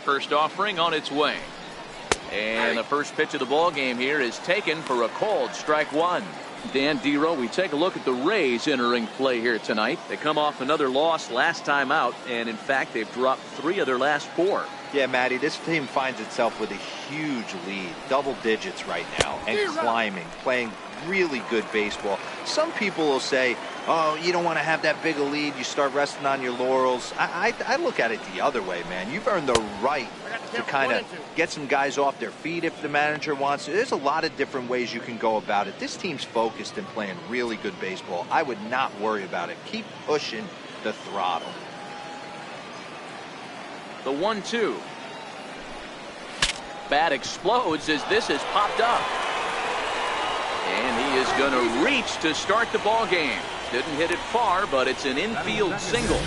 First offering on its way. And the first pitch of the ball game here is taken for a called strike one. Dan Dero, we take a look at the Rays entering play here tonight. They come off another loss last time out, and in fact they've dropped 3 of their last 4. Yeah, Matty, this team finds itself with a huge lead, double digits right now, and climbing, playing really good baseball. Some people will say, oh, you don't want to have that big a lead, you start resting on your laurels. I look at it the other way, man. You've earned the right to kind of get some guys off their feet if the manager wants to. There's a lot of different ways you can go about it. This team's focused and playing really good baseball. I would not worry about it. Keep pushing the throttle. The 1-2. Bat explodes as this has popped up. And he is going to reach to start the ball game. Didn't hit it far, but it's an infield single.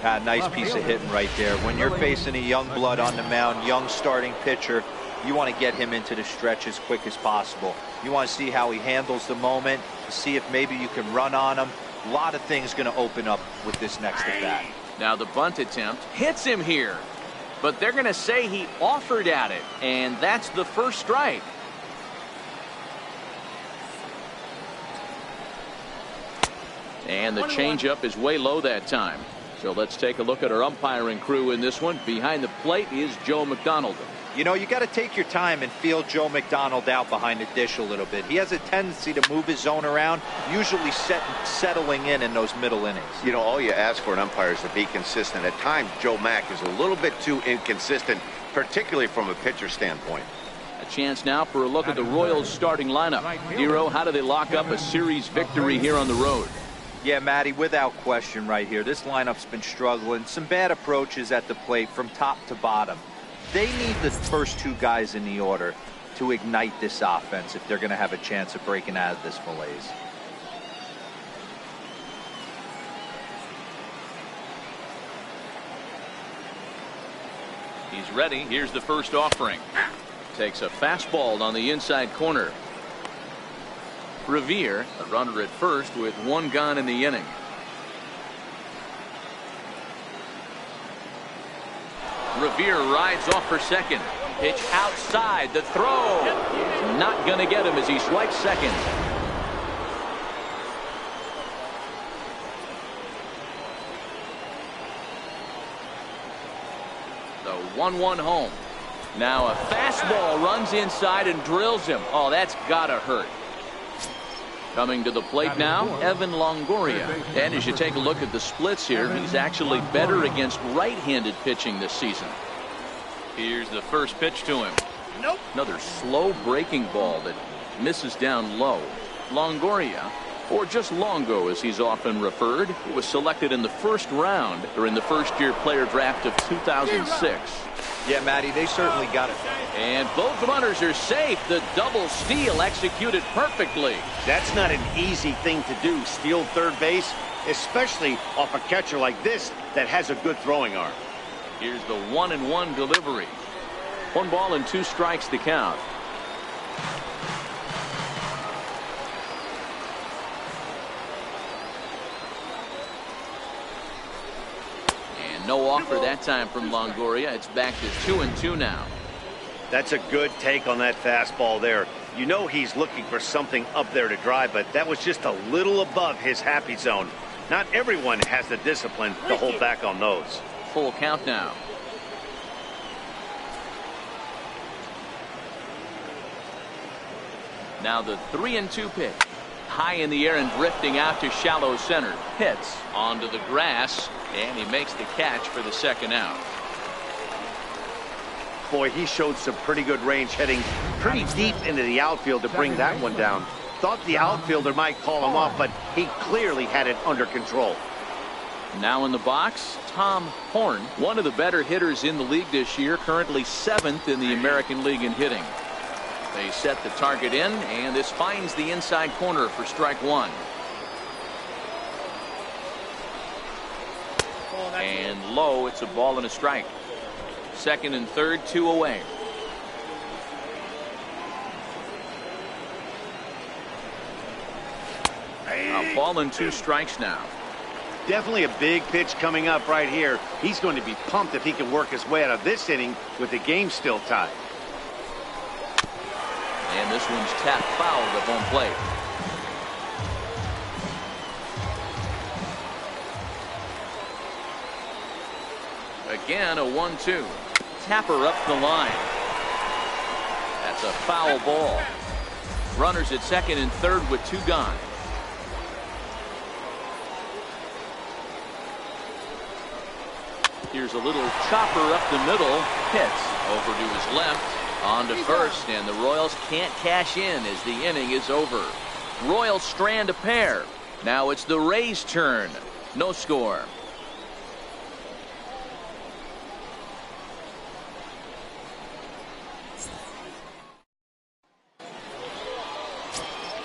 Nice piece of hitting right there. When you're facing a young blood on the mound, young starting pitcher, you want to get him into the stretch as quick as possible. You want to see how he handles the moment, see if maybe you can run on him. A lot of things going to open up with this next at bat. Now the bunt attempt hits him here, but they're going to say he offered at it, and that's the first strike. And the changeup is way low that time. So let's take a look at our umpiring crew in this one. Behind the plate is Joe McDonald. You know, you got to take your time and feel Joe McDonald out behind the dish a little bit. He has a tendency to move his zone around, usually settling in those middle innings. You know, all you ask for an umpire is to be consistent. At times, Joe Mack is a little bit too inconsistent, particularly from a pitcher standpoint. A chance now for a look at the Royals starting lineup. Dero, how do they lock up a series victory here on the road? Yeah, Matty, without question right here. This lineup's been struggling. Some bad approaches at the plate from top to bottom. They need the first 2 guys in the order to ignite this offense if they're going to have a chance of breaking out of this malaise. He's ready. Here's the first offering. Takes a fastball on the inside corner. Revere, a runner at first with 1 gone in the inning. Revere rides off for second. Pitch outside. The throw is not going to get him as he swipes second. The 1-1 home. Now a fastball runs inside and drills him. Oh, that's gotta hurt. Coming to the plate now, Evan Longoria. And as you take a look at the splits here, he's actually better against right-handed pitching this season. Here's the first pitch to him. Another slow breaking ball that misses down low. Longoria, or just Longo as he's often referred, he was selected in the first round during the first-year player draft of 2006. Yeah, Matty, they certainly got it. And both runners are safe. The double steal executed perfectly. That's not an easy thing to do, steal third base, especially off a catcher like this that has a good throwing arm. Here's the 1-1 delivery. 1 ball and 2 strikes to count. No offer that time from Longoria. It's back to 2-2 now. That's a good take on that fastball there. You know he's looking for something up there to drive, but that was just a little above his happy zone. Not everyone has the discipline to hold back on those. Full count now. Now the 3-2 pitch. High in the air and drifting out to shallow center. Hits onto the grass, and he makes the catch for the second out. Boy, he showed some pretty good range, heading pretty deep into the outfield to bring that one down. Thought the outfielder might call him off, but he clearly had it under control. Now in the box, Tom Horn, one of the better hitters in the league this year, currently 7th in the American League in hitting. They set the target in, and this finds the inside corner for strike 1. And low, it's a ball and a strike. Second and third, 2 away. A ball and 2 strikes now. Definitely a big pitch coming up right here. He's going to be pumped if he can work his way out of this inning with the game still tied. And this one's tapped foul at home plate. Again, a 1-2. Tapper up the line. That's a foul ball. Runners at second and third with 2 gone. Here's a little chopper up the middle. Hits over to his left. On to first, and the Royals can't cash in as the inning is over. Royals strand a pair. Now it's the Rays' turn. No score.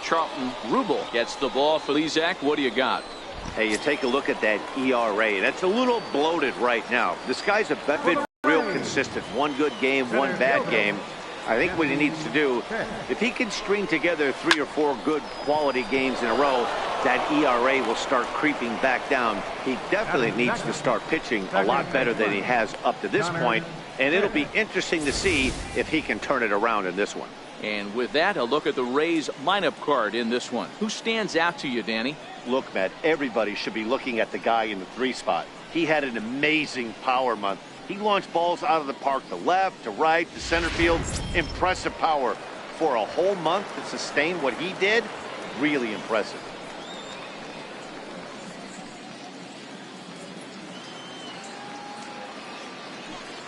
Charlton Rubel gets the ball for Lezak. What do you got? Hey, you take a look at that ERA. That's a little bloated right now. This guy's been real consistent. One good game, one bad game. I think what he needs to do, if he can string together 3 or 4 good quality games in a row, that ERA will start creeping back down. He definitely needs to start pitching a lot better than he has up to this point, and it'll be interesting to see if he can turn it around in this one. And with that, a look at the Rays lineup card in this one. Who stands out to you, Danny? Look, Matt, everybody should be looking at the guy in the 3 spot. He had an amazing power month. He launched balls out of the park to left, to right, to center field. Impressive power. For a whole month to sustain what he did, really impressive.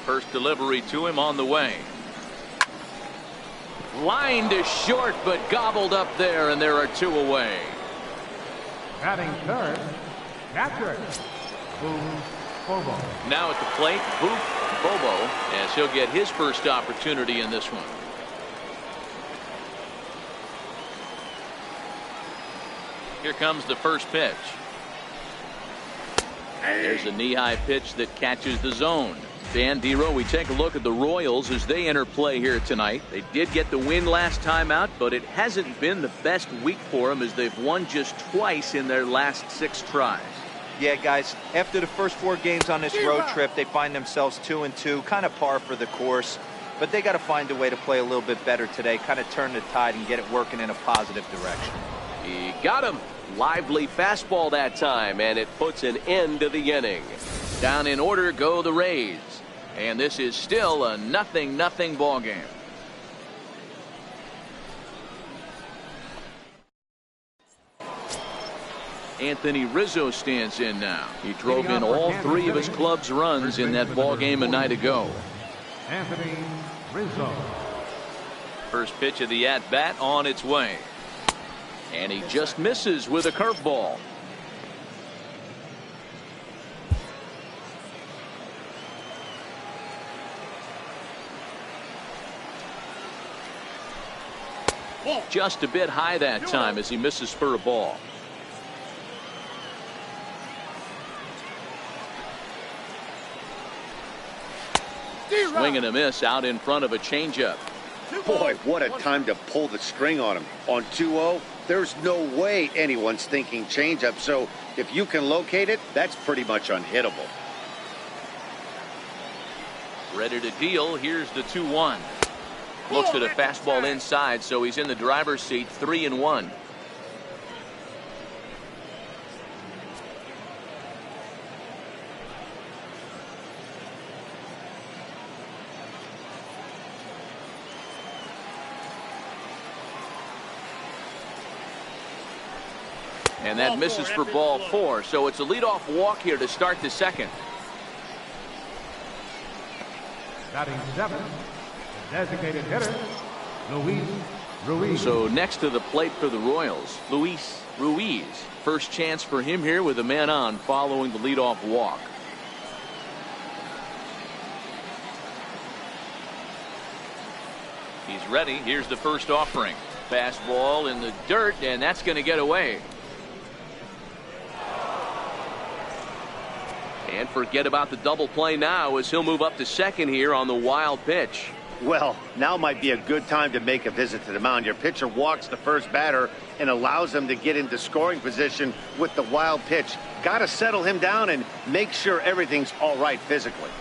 First delivery to him on the way. Line to short, but gobbled up there, and there are 2 away. Batting third, catcher, Boof Bobo. Now at the plate, Boof Bobo, as he'll get his first opportunity in this one. Here comes the first pitch. There's a knee-high pitch that catches the zone. Dan Dero, we take a look at the Royals as they enter play here tonight. They did get the win last time out, but it hasn't been the best week for them as they've won just twice in their last 6 tries. Yeah, guys, after the first 4 games on this road trip, they find themselves 2-2, kind of par for the course. But they got to find a way to play a little bit better today, kind of turn the tide and get it working in a positive direction. He got him. Lively fastball that time, and it puts an end to the inning. Down in order go the Rays. And this is still a 0-0 ball game. Anthony Rizzo stands in now. He drove in all 3 of his club's runs in that ball game a night ago. Anthony Rizzo. First pitch of the at-bat on its way. And he just misses with a curveball. Just a bit high that time as he misses for a ball. Swing and a miss out in front of a changeup. Boy, what a time to pull the string on him. On 2-0, there's no way anyone's thinking changeup. So if you can locate it, that's pretty much unhittable. Ready to deal. Here's the 2-1. Looks at a fastball inside, so he's in the driver's seat, 3-1. And that misses for ball 4, so it's a leadoff walk here to start the second. Batting 7, the designated hitter, Luis Ruiz. So next to the plate for the Royals, Luis Ruiz. First chance for him here with a man on following the leadoff walk. He's ready. Here's the first offering. Fastball in the dirt, and that's going to get away. And forget about the double play now as he'll move up to second here on the wild pitch. Well, now might be a good time to make a visit to the mound. Your pitcher walks the first batter and allows them to get into scoring position with the wild pitch. Got to settle him down and make sure everything's all right physically.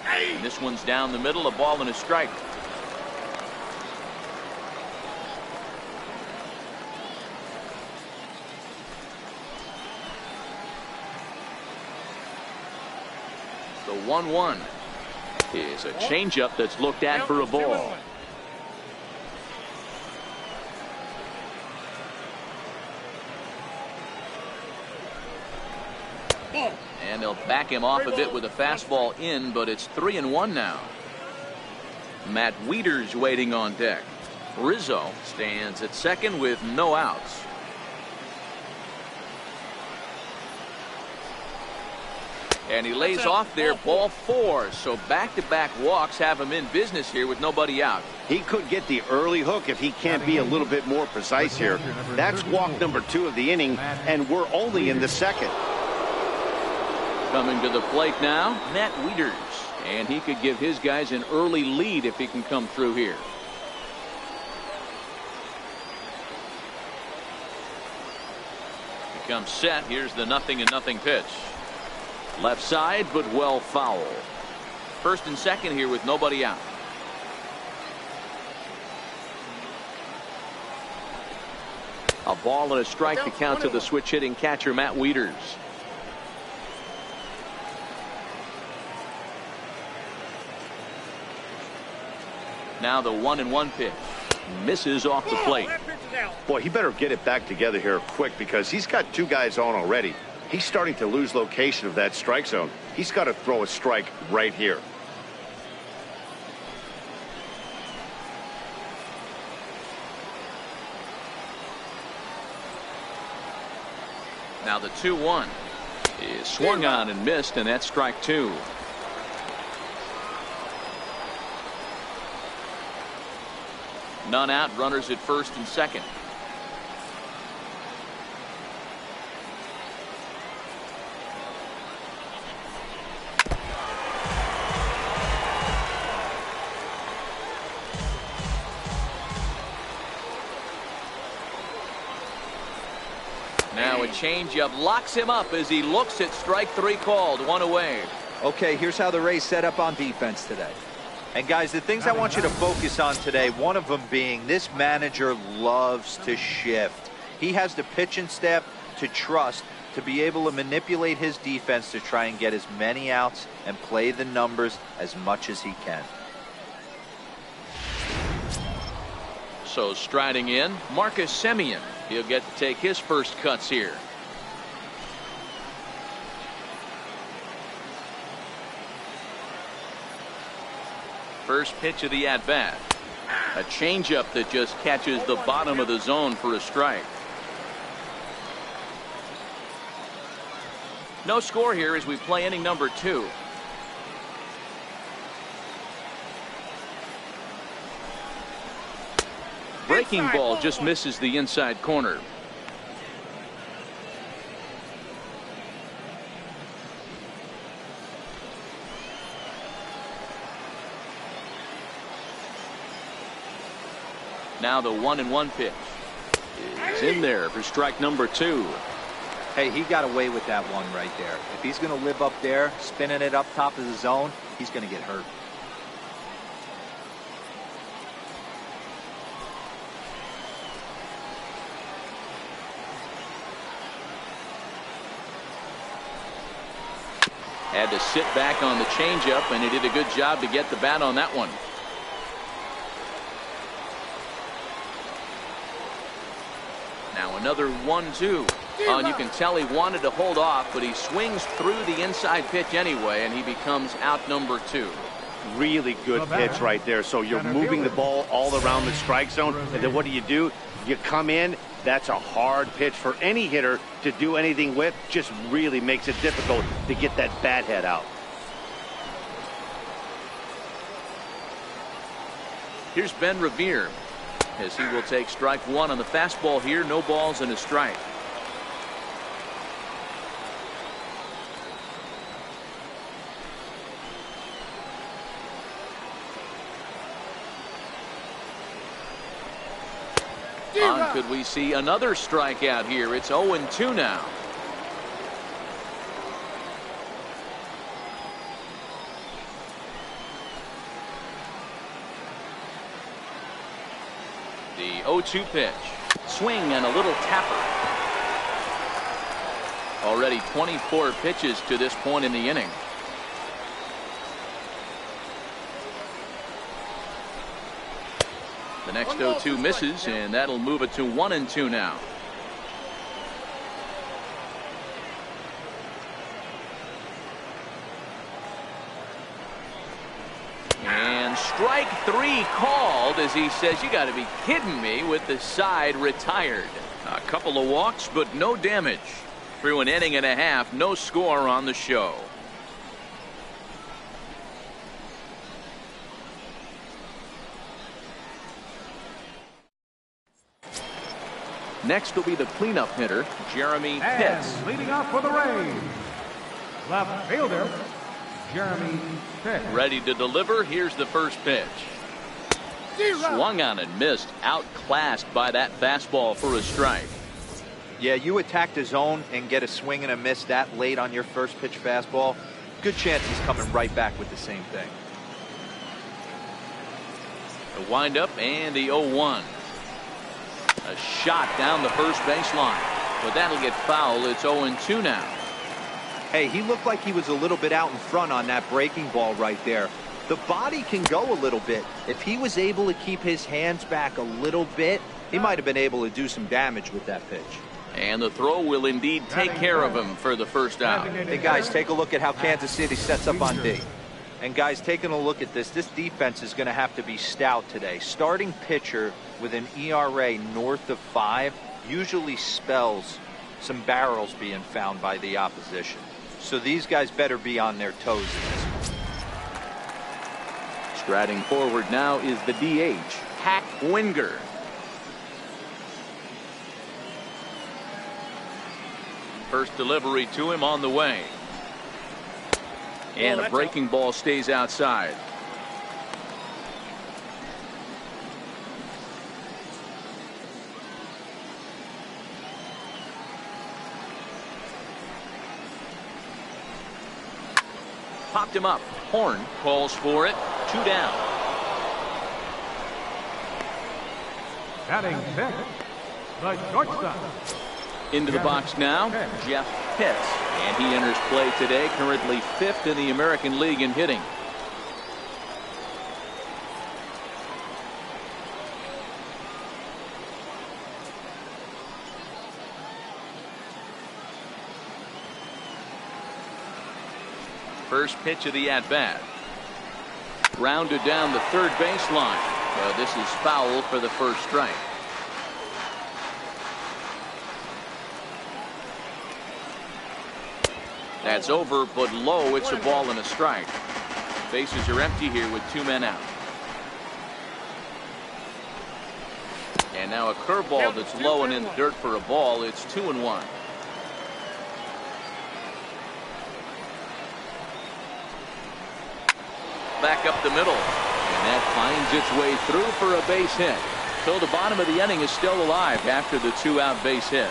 And this one's down the middle, a ball and a strike. The 1-1 is a changeup that's looked at for a ball. And they'll back him off a bit with a fastball in, but it's 3-1 now. Matt Wieters waiting on deck. Rizzo stands at second with no outs. And he lays off there, ball 4. So back-to-back walks have him in business here with nobody out. He could get the early hook if he can't be a little bit more precise here. That's walk number 2 of the inning, and we're only in the second. Coming to the plate now, Matt Wieters. And he could give his guys an early lead if he can come through here. He comes set. Here's the 0-0 pitch. Left side, but well foul. First and second here with nobody out. A ball and a strike to count to the switch hitting catcher Matt Wieters. Now the 1-1 pitch. Misses off the plate. Boy, he better get it back together here quick because he's got 2 guys on already. He's starting to lose location of that strike zone. He's got to throw a strike right here. Now the 2-1 is swung on and missed, and that's strike 2. None out, runners at first and second. Now a changeup locks him up as he looks at strike 3 called. 1 away. Okay, here's how the Rays set up on defense today. And guys, the things I want you to focus on today, one of them being this manager loves to shift. He has the pitching staff to trust to be able to manipulate his defense to try and get as many outs and play the numbers as much as he can. So striding in, Marcus Semien. He'll get to take his first cuts here. First pitch of the at-bat. A changeup that just catches the bottom of the zone for a strike. No score here as we play inning number 2. Breaking ball just misses the inside corner. Now the 1-1 pitch is in there for strike number 2. Hey, he got away with that one right there. If he's going to live up there, spinning it up top of the zone, he's going to get hurt. Had to sit back on the changeup, and he did a good job to get the bat on that one. Now another 1-2. And you can tell he wanted to hold off, but he swings through the inside pitch anyway, and he becomes out number 2. Really good pitch right there. So you're moving the ball all around the strike zone, and then what do? You come in. That's a hard pitch for any hitter to do anything with. Just really makes it difficult to get that bat head out. Here's Ben Revere as he will take strike 1 on the fastball here. No balls and a strike. Could we see another strikeout here? It's 0-2 now. The 0-2 pitch. Swing and a little tapper. Already 24 pitches to this point in the inning. The next 0-2 misses, and that'll move it to 1-2 now. And strike 3 called as he says, "You got to be kidding me," with the side retired. A couple of walks, but no damage. Through an inning and a half, no score on the show. Next will be the cleanup hitter, Jeremy Pitts. And leading off for the Rays, left fielder, Jeremy Pitts. Ready to deliver. Here's the first pitch. Swung on and missed. Outclassed by that fastball for a strike. Yeah, you attack the zone and get a swing and a miss that late on your first pitch fastball. Good chance he's coming right back with the same thing. The windup and the 0-1. A shot down the first baseline, but that'll get foul. It's 0-2 now. Hey, he looked like he was a little bit out in front on that breaking ball right there. The body can go a little bit. If he was able to keep his hands back a little bit, he might have been able to do some damage with that pitch. And the throw will indeed take care of him for the first out. Hey, guys, take a look at how Kansas City sets up on D. And, guys, taking a look at this defense is going to have to be stout today. Starting pitcher with an ERA north of 5 usually spells some barrels being found by the opposition. So these guys better be on their toes in this one. Striding forward now is the DH, Hack Winger. First delivery to him on the way. And a breaking ball stays outside. Popped him up. Horn calls for it. 2 down. Batting 6, the shortstop. Into the box now, Jeff Pitts. And he enters play today, currently 5th in the American League in hitting. First pitch of the at-bat. Grounded down the third baseline. This is foul for the first strike. That's over, but low. It's a ball and a strike. Bases are empty here with 2 men out. And now a curveball that's low and in the dirt for a ball. It's 2-1. Back up the middle. And that finds its way through for a base hit. So the bottom of the inning is still alive after the 2-out base hit.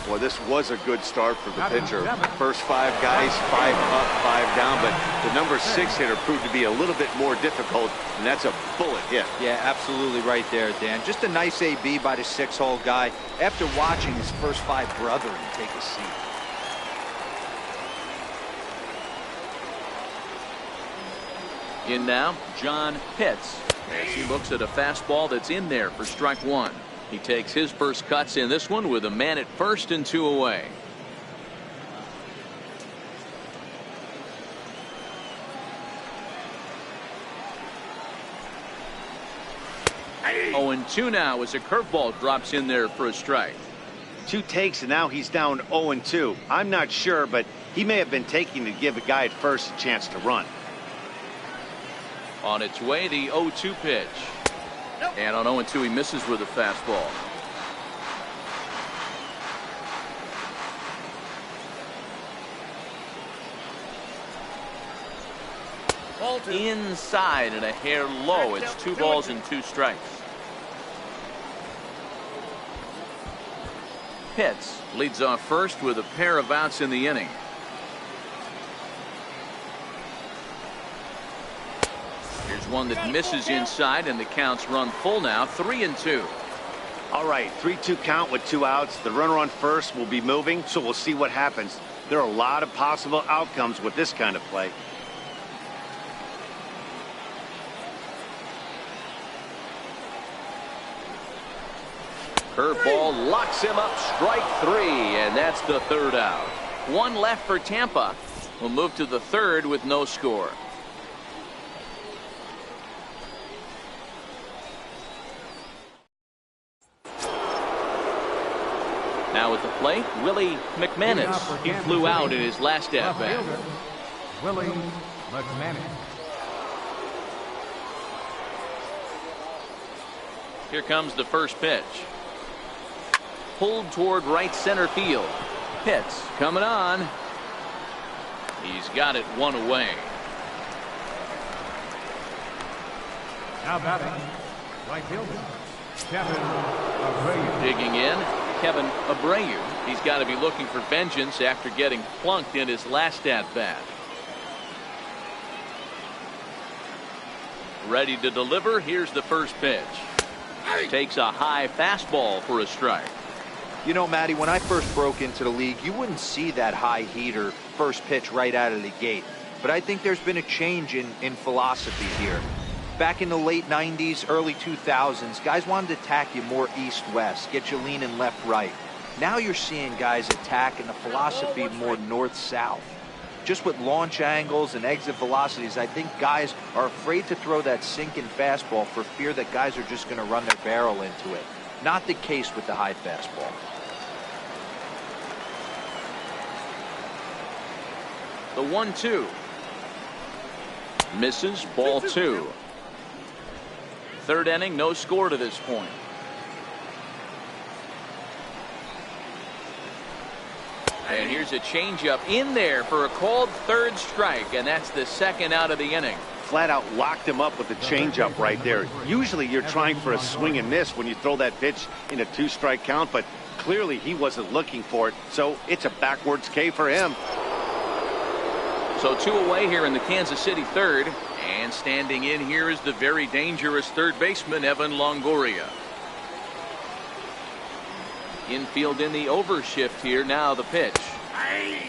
Well, this was a good start for the pitcher. First 5 guys, 5 up, 5 down, but the number 6 hitter proved to be a little bit more difficult, and that's a bullet hit. Yeah, absolutely right there, Dan. Just a nice AB by the 6-hole guy after watching his first 5 brethren take a seat. In now, John Pitts, as he looks at a fastball that's in there for strike 1. He takes his first cuts in this one with a man at first and 2 away. Hey. 0-2 now as a curveball drops in there for a strike. 2 takes and now he's down 0-2. I'm not sure, but he may have been taking to give a guy at first a chance to run. On its way, the 0-2 pitch. And on 0-2, he misses with a fastball. Inside and a hair low. It's 2 balls and 2 strikes. Pitts leads off first with a pair of outs in the inning. Here's one that misses inside, and the count's run full now, 3-2. All right, 3-2 count with 2 outs. The runner on first will be moving, so we'll see what happens. There are a lot of possible outcomes with this kind of play. Curveball locks him up, strike 3, and that's the 3rd out. 1 left for Tampa. We'll move to the 3rd with no score. Now at the plate, Willie McManus. He flew out in his last at-bat. Willie McManus. Here comes the first pitch. Pulled toward right center field. Pitts coming on. He's got it 1 away. Now batting, right fielder, Kevin Abreu. Digging in, Kevin Abreu. He's got to be looking for vengeance after getting plunked in his last at-bat. Ready to deliver. Here's the first pitch. Takes a high fastball for a strike. You know, Matty, when I first broke into the league, you wouldn't see that high heater first pitch right out of the gate. But I think there's been a change in philosophy here. Back in the late 90s, early 2000s, guys wanted to attack you more east-west, get you leaning left-right. Now you're seeing guys attack in the philosophy more north-south. Just with launch angles and exit velocities, I think guys are afraid to throw that sinking fastball for fear that guys are just going to run their barrel into it. Not the case with the high fastball. The 1-2. Misses, ball 2. 3rd inning, no score to this point. And here's a changeup in there for a called 3rd strike, and that's the 2nd out of the inning. Flat out locked him up with the changeup right there. Usually you're trying for a swing and miss when you throw that pitch in a 2-strike count, but clearly he wasn't looking for it, so it's a backwards K for him. So 2 away here in the Kansas City 3rd, and standing in here is the very dangerous 3rd baseman, Evan Longoria. Infield in the overshift here. Now the pitch.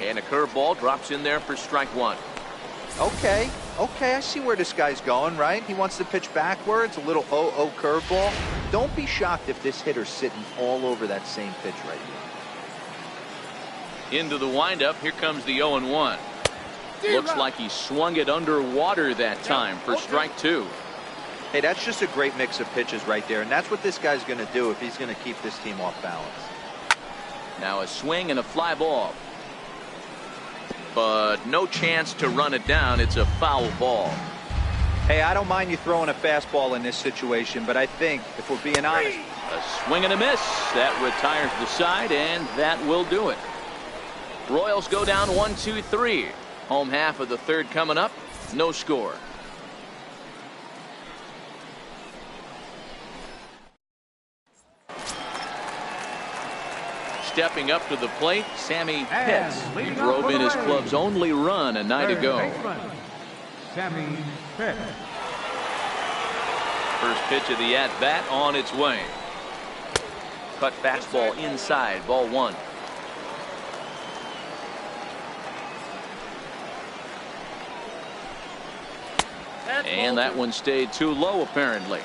And a curveball drops in there for strike 1. Okay, I see where this guy's going, right? He wants to pitch backwards, a little 0-0 curveball. Don't be shocked if this hitter's sitting all over that same pitch right here. Into the windup. Here comes the 0-1. Looks like he swung it underwater that time for strike 2. Hey, that's just a great mix of pitches right there, and that's what this guy's going to do if he's going to keep this team off balance. Now a swing and a fly ball. But no chance to run it down. It's a foul ball. Hey, I don't mind you throwing a fastball in this situation, but I think, if we're being honest... A swing and a miss. That retires the side, and that will do it. Royals go down 1-2-3. Home half of the 3rd coming up. No score. Stepping up to the plate, Sammy Pitts. He drove in his club's only run a night ago. Sammy Pitts. First pitch of the at-bat on its way. Cut fastball inside, ball 1. And that one stayed too low, apparently.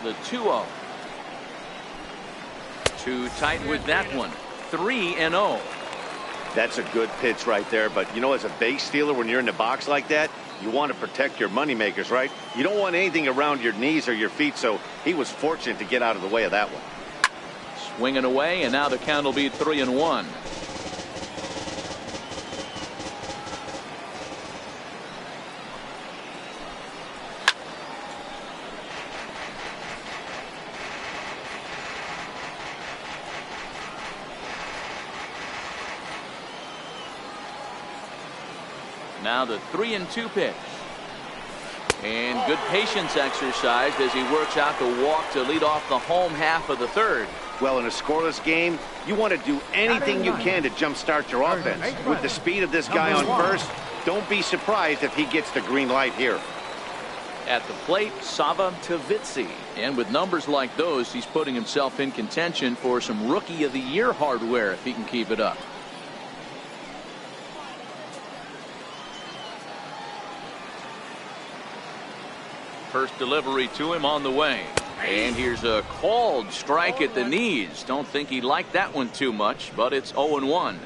The 2-0. Too tight with that one. 3-0. That's a good pitch right there, but you know, as a base stealer, when you're in the box like that, you want to protect your money makers, right? You don't want anything around your knees or your feet, so he was fortunate to get out of the way of that one. Swinging away, and now the count will be 3-1. Now the 3-2 pitch. And good patience exercised as he works out the walk to lead off the home half of the 3rd. Well, in a scoreless game, you want to do anything you can to jumpstart your offense. With the speed of this guy on first, Don't be surprised if he gets the green light here. At the plate, Sava Tavitsi. And with numbers like those, he's putting himself in contention for some Rookie of the Year hardware if he can keep it up. First delivery to him on the way. And here's a called strike at the knees. Don't think he liked that one too much, but it's 0-1.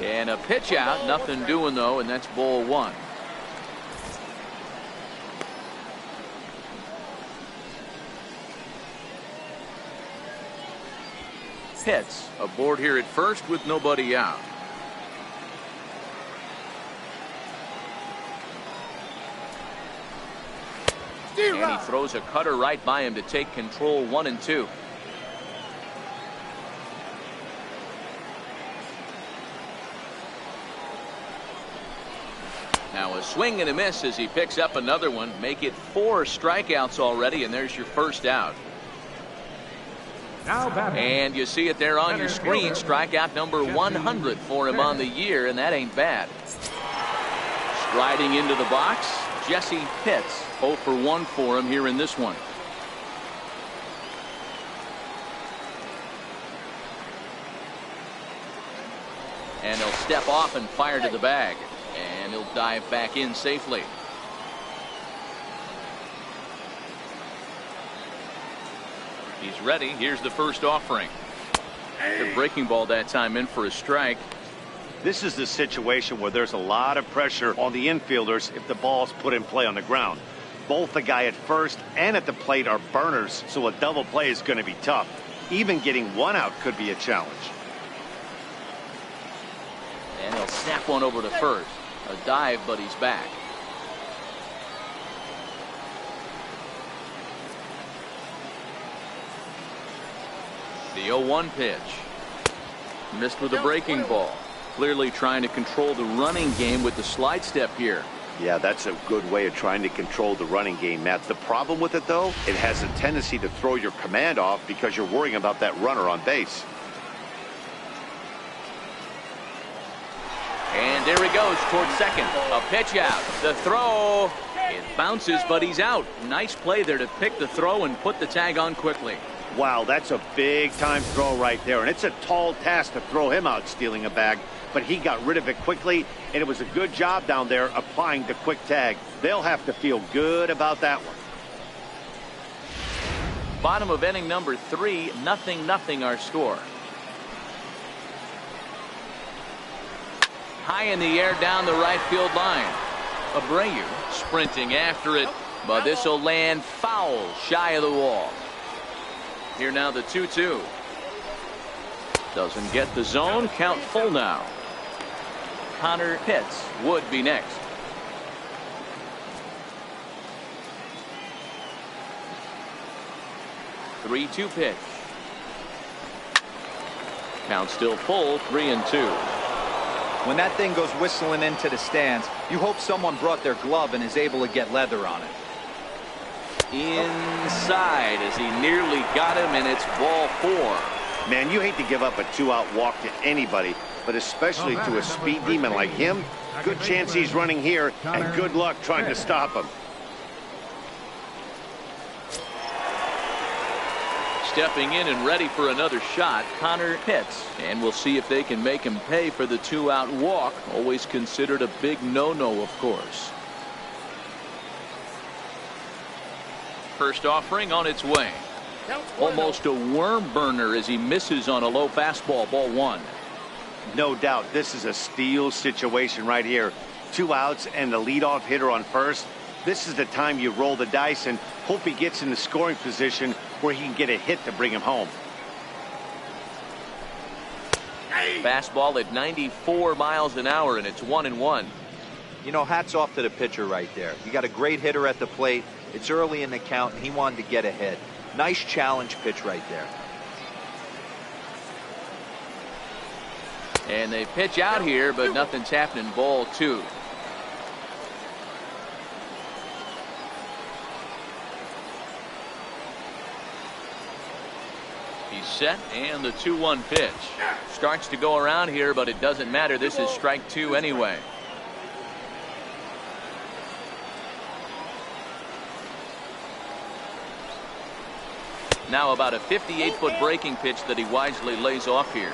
And a pitch out, nothing doing though, and that's ball one. Pitts aboard here at first with nobody out. And he throws a cutter right by him to take control, 1-2. Now a swing and a miss as he picks up another one. Make it 4 strikeouts already, and there's your first out. And you see it there on your screen. Strikeout number 100 for him on the year, and that ain't bad. Striding into the box, Jesse Pitts. 0 for 1 for him here in this one. And he'll step off and fire to the bag. And he'll dive back in safely. He's ready. Here's the first offering. The breaking ball that time in for a strike. This is the situation where there's a lot of pressure on the infielders if the ball's put in play on the ground. Both the guy at first and at the plate are burners, so a double play is going to be tough. Even getting one out could be a challenge. And he'll snap one over to first. A dive, but he's back. The 0-1 pitch. Missed with a breaking ball. Clearly trying to control the running game with the slide step here. Yeah, that's a good way of trying to control the running game, Matt. The problem with it, though, it has a tendency to throw your command off because you're worrying about that runner on base. And there he goes towards second. A pitch out. The throw. It bounces, but he's out. Nice play there to pick the throw and put the tag on quickly. Wow, that's a big-time throw right there, and it's a tall task to throw him out stealing a bag, but he got rid of it quickly, and it was a good job down there applying the quick tag. They'll have to feel good about that one. Bottom of inning number 3, 0-0 our score. High in the air down the right field line. Abreu sprinting after it, but this will land foul shy of the wall. Here now the 2-2. Doesn't get the zone. Count full now. Connor Pitts would be next. The 3-2 pitch. Count still full, 3-2. When that thing goes whistling into the stands, you hope someone brought their glove and is able to get leather on it. Inside as he nearly got him, and it's ball 4. Man, you hate to give up a 2-out walk to anybody, but especially to a speed demon like him. Good chance he's running here, and good luck trying to stop him. Stepping in and ready for another shot, Connor Pitts. And we'll see if they can make him pay for the 2-out walk. Always considered a big no-no, of course. First offering on its way. Almost a worm burner as he misses on a low fastball, ball 1. No doubt this is a steal situation right here. 2 outs and the leadoff hitter on first. This is the time you roll the dice and hope he gets in the scoring position where he can get a hit to bring him home. Fastball at 94 miles an hour, and it's 1-1. You know, hats off to the pitcher right there. You got a great hitter at the plate. It's early in the count, and he wanted to get ahead. Nice challenge pitch right there. And they pitch out here, but nothing's happening. Ball 2. He's set, and the 2-1 pitch starts to go around here, but it doesn't matter. This is strike 2 anyway. Now about a 58-foot breaking pitch that he wisely lays off here.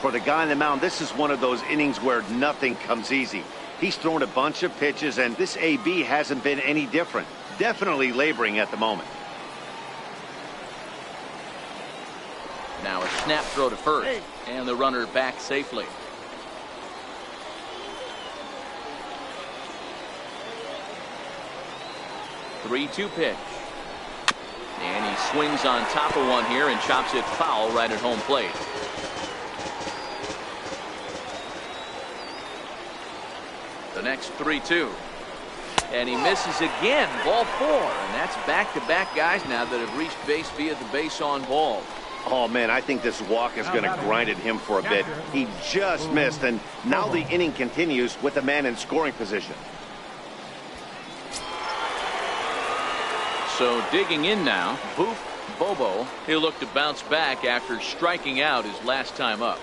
For the guy on the mound, this is one of those innings where nothing comes easy. He's thrown a bunch of pitches, and this AB hasn't been any different. Definitely laboring at the moment. Now a snap throw to first, and the runner back safely. The 3-2 pitch. And he swings on top of one here and chops it foul right at home plate. The next 3-2. And he misses again. Ball 4. And that's back-to-back guys now that have reached base via the base on ball. Oh, man, I think this walk is going to grind at him for a bit. He just missed, and now the inning continues with the man in scoring position. So digging in now, Boof Bobo. He'll look to bounce back after striking out his last time up.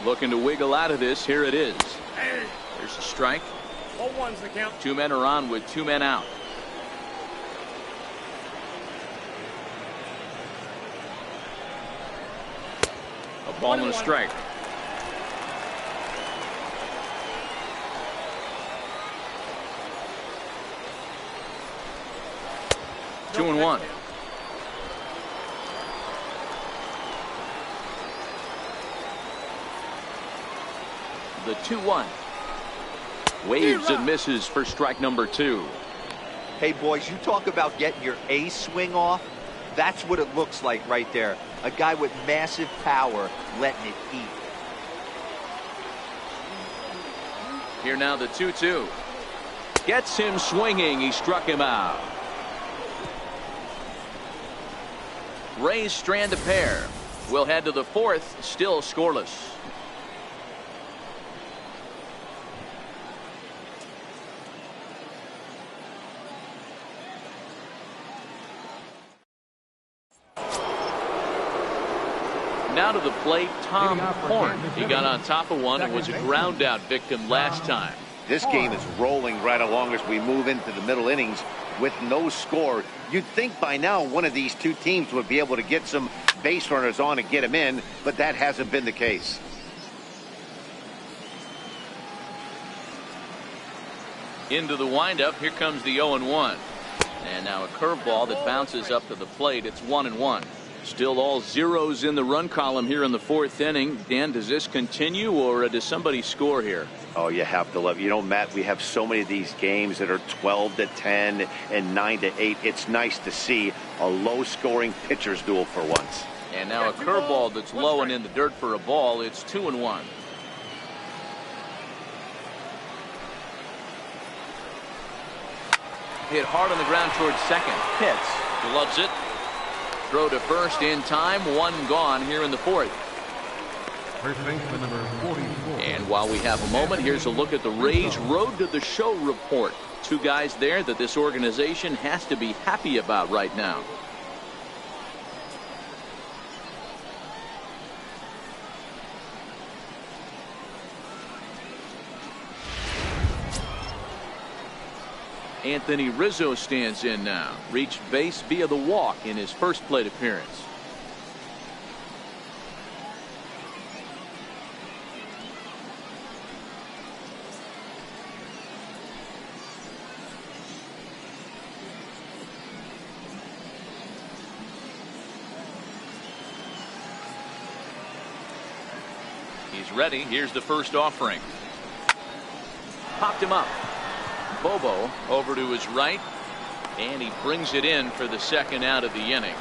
Looking to wiggle out of this. Here it is. There's a strike. 0-1's the count. 2 men are on with 2 men out. A ball and a strike. Two and 1. The 2-1. Waves and misses for strike number 2. Hey, boys, you talk about getting your A swing off. That's what it looks like right there. A guy with massive power letting it eat. Here now the 2-2. Gets him swinging. He struck him out. Rays strand a pair. We'll head to the 4th, still scoreless. Now to the plate, Tom Horn. He got on top of one and was a ground out victim last time. This game is rolling right along as we move into the middle innings with no score. You'd think by now one of these two teams would be able to get some base runners on and get them in, but that hasn't been the case. Into the windup. Here comes the 0-1. And now a curveball that bounces up to the plate. It's 1-1. Still all zeros in the run column here in the 4th inning. Dan, does this continue, or does somebody score here? Oh, you have to love it. You know, Matt, we have so many of these games that are 12-10 and 9-8. It's nice to see a low-scoring pitcher's duel for once. And now a curveball that's low and in the dirt for a ball. It's 2-1. Hit hard on the ground towards second. Hits. Gloves it. Throw to first in time. 1 gone here in the 4th. First baseman number 44. And while we have a moment, here's a look at the Rays Road to the Show report. 2 guys there that this organization has to be happy about right now. Anthony Rizzo stands in now. Reached base via the walk in his first plate appearance. He's ready. Here's the first offering. Popped him up. Bobo over to his right, and he brings it in for the second out of the inning.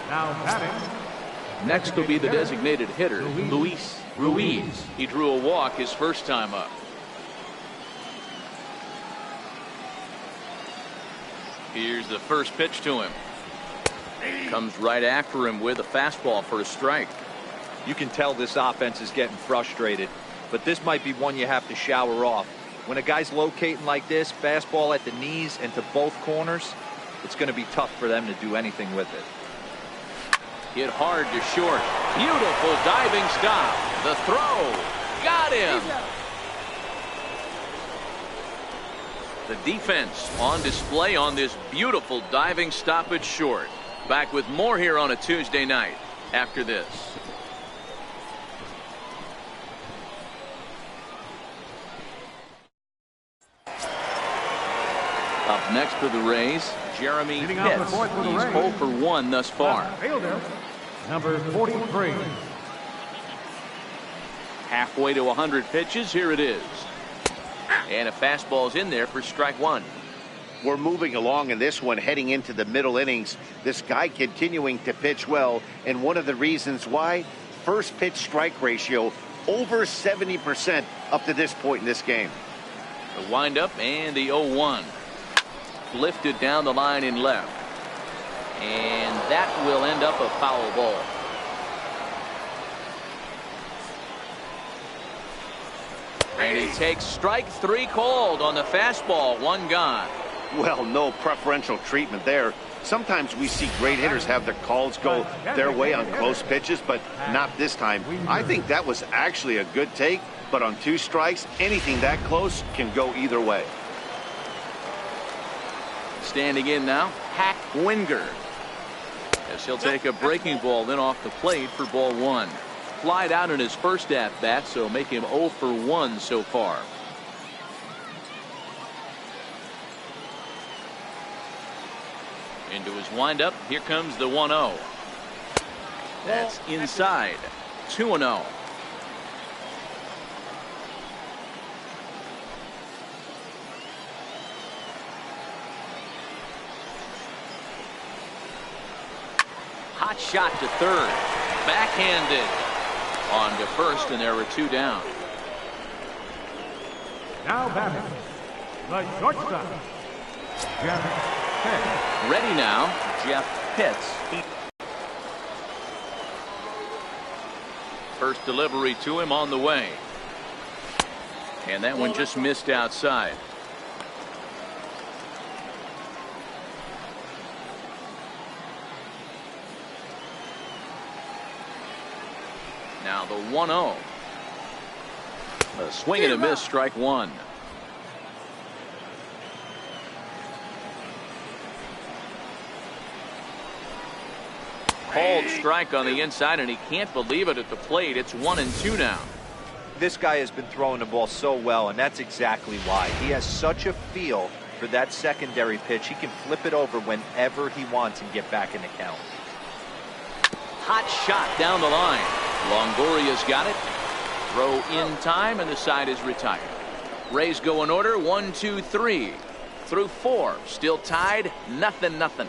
Now batting. Next will be the designated hitter, Luis Ruiz. He drew a walk his first time up. Here's the first pitch to him. Comes right after him with a fastball for a strike. You can tell this offense is getting frustrated. but this might be one you have to shower off. When a guy's locating like this, fastball at the knees and to both corners, it's going to be tough for them to do anything with it. Hit hard to short. Beautiful diving stop. The throw. Got him. The defense on display on this beautiful diving stop at short. Back with more here on a Tuesday night after this. Up next for the Rays, Jeremy Pitts. He's 0 for 1 thus far. Fielder, number 43. Halfway to 100 pitches. Here it is. And a fastball's in there for strike one. We're moving along in this one, heading into the middle innings. This guy continuing to pitch well, and one of the reasons why, first pitch strike ratio over 70% up to this point in this game. The windup and the 0-1. Lifted down the line in left. And that will end up a foul ball. And he takes strike three called on the fastball. One gone. Well, no preferential treatment there. Sometimes we see great hitters have their calls go their way on close pitches, but not this time. I think that was actually a good take, but on 2 strikes, anything that close can go either way. Standing in now, Hack Wingard. As he'll take a breaking ball then off the plate for ball 1. Flied out in his first at bat, so make him 0 for 1 so far. Into his windup. Here comes the 1-0. That's inside. 2-0. Hot shot to third. Backhanded. On to first, and there were 2 down. Now batting, the shortstop, Jeff Pitts. Ready now, Jeff Pitts. First delivery to him on the way. And that one just missed outside. Now the 1-0. A swing and a miss, strike one. Called strike on the inside, and he can't believe it at the plate. It's 1-2 now. This guy has been throwing the ball so well, and that's exactly why. He has such a feel for that secondary pitch. He can flip it over whenever he wants and get back in the count. Hot shot down the line. Longoria's got it. Throw in time, and the side is retired. Rays go in order. 1, 2, 3 through 4. Still tied. 0-0.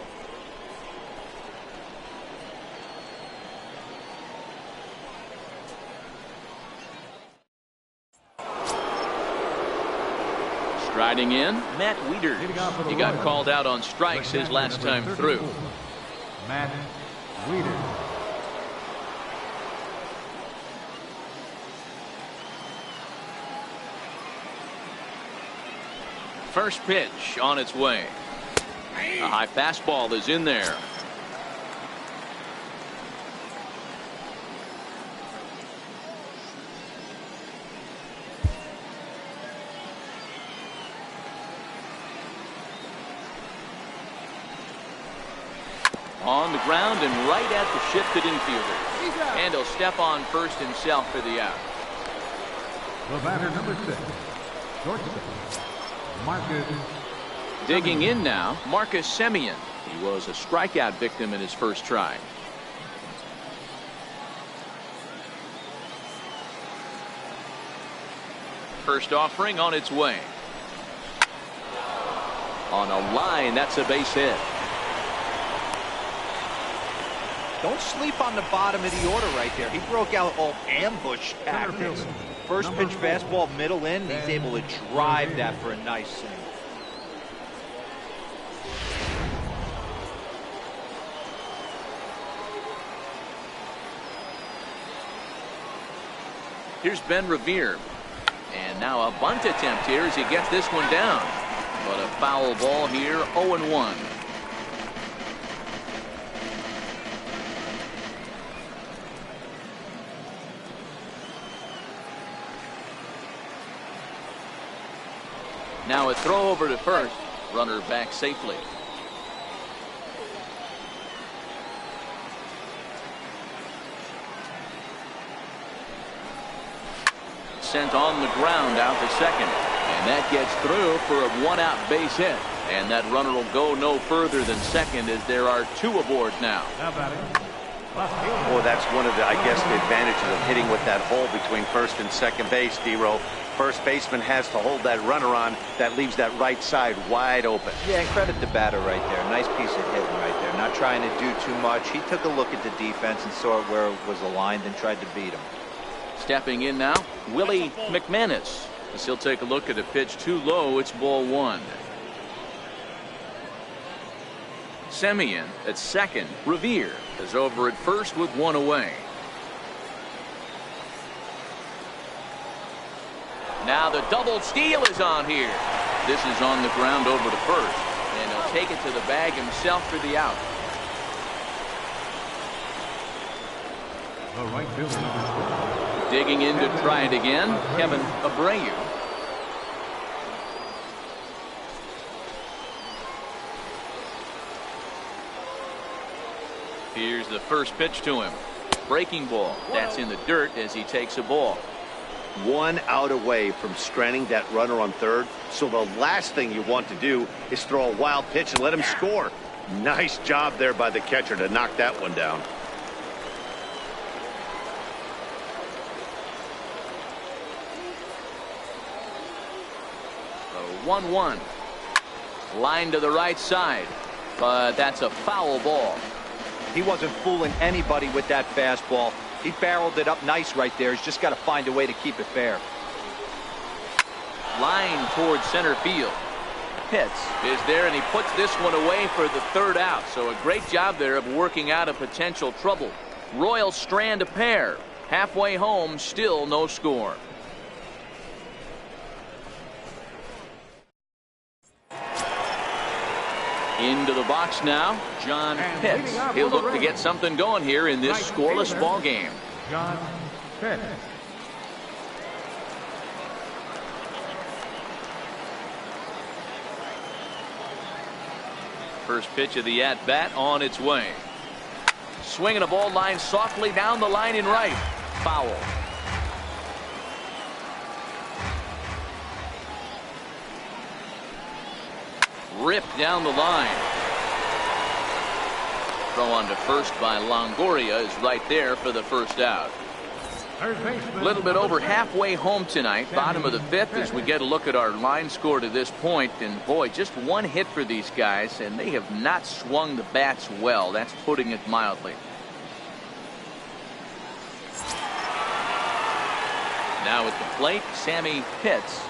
Striding in, Matt Wieters. He got called out on strikes his last time through. Matt Wieters. First pitch on its way. A high fastball is in there. On the ground and right at the shifted infielder. And he'll step on first himself for the out. The batter number 6, shortstop, Marcus. Digging in now, Marcus Semien. He was a strikeout victim in his first try. First offering on its way. On a line, that's a base hit. Don't sleep on the bottom of the order right there. He broke out all ambush tactics. First pitch fastball, middle in. He's able to drive that for a nice single. Here's Ben Revere. And now a bunt attempt here as he gets this one down. But a foul ball here, 0-1. Now a throw over to first. Runner back safely. Sent on the ground out to second. And that gets through for a one-out base hit. And that runner will go no further than second as there are two aboard now. Well, that's one of the, I guess, the advantages of hitting with that hole between first and second base, D-Row. First baseman has to hold that runner on. That leaves that right side wide open. Yeah, and credit the batter right there. Nice piece of hitting right there. Not trying to do too much. He took a look at the defense and saw where it was aligned and tried to beat him. Stepping in now, Willie McManus. As he'll take a look at a pitch too low. It's ball one. Semien at second. Revere is over at first with one away. Now the double steal is on here. This is on the ground over to first. And he'll take it to the bag himself for the out. The right fielder. Digging in to try it again, Kevin Abreu. Here's the first pitch to him. Breaking ball. That's in the dirt as he takes a ball. 1 out away from stranding that runner on third. So the last thing you want to do is throw a wild pitch and let him score. Nice job there by the catcher to knock that one down. The 1-1. Line to the right side. But that's a foul ball. He wasn't fooling anybody with that fastball. He barreled it up nice right there. He's just got to find a way to keep it fair. Line towards center field. Pitts is there, and he puts this one away for the third out. So a great job there of working out a potential trouble. Royals strand a pair. Halfway home, still no score. Into the box now, John Pitts. He'll look to get something going here in this scoreless ball game. John Pitts. First pitch of the at-bat on its way. Swinging a ball line softly down the line in right. Foul. Ripped down the line. Throw on to first by Longoria is right there for the first out. A little bit over halfway home tonight, bottom of the fifth, as we get a look at our line score to this point. And boy, just one hit for these guys, and they have not swung the bats well. That's putting it mildly. Now at the plate, Sammy Pitts.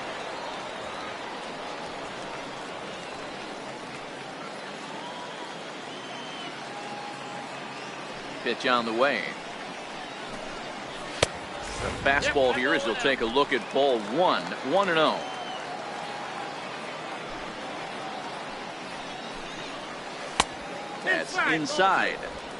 Pitch on the way. The fastball here as he'll take a look at ball one. 1-0. That's inside.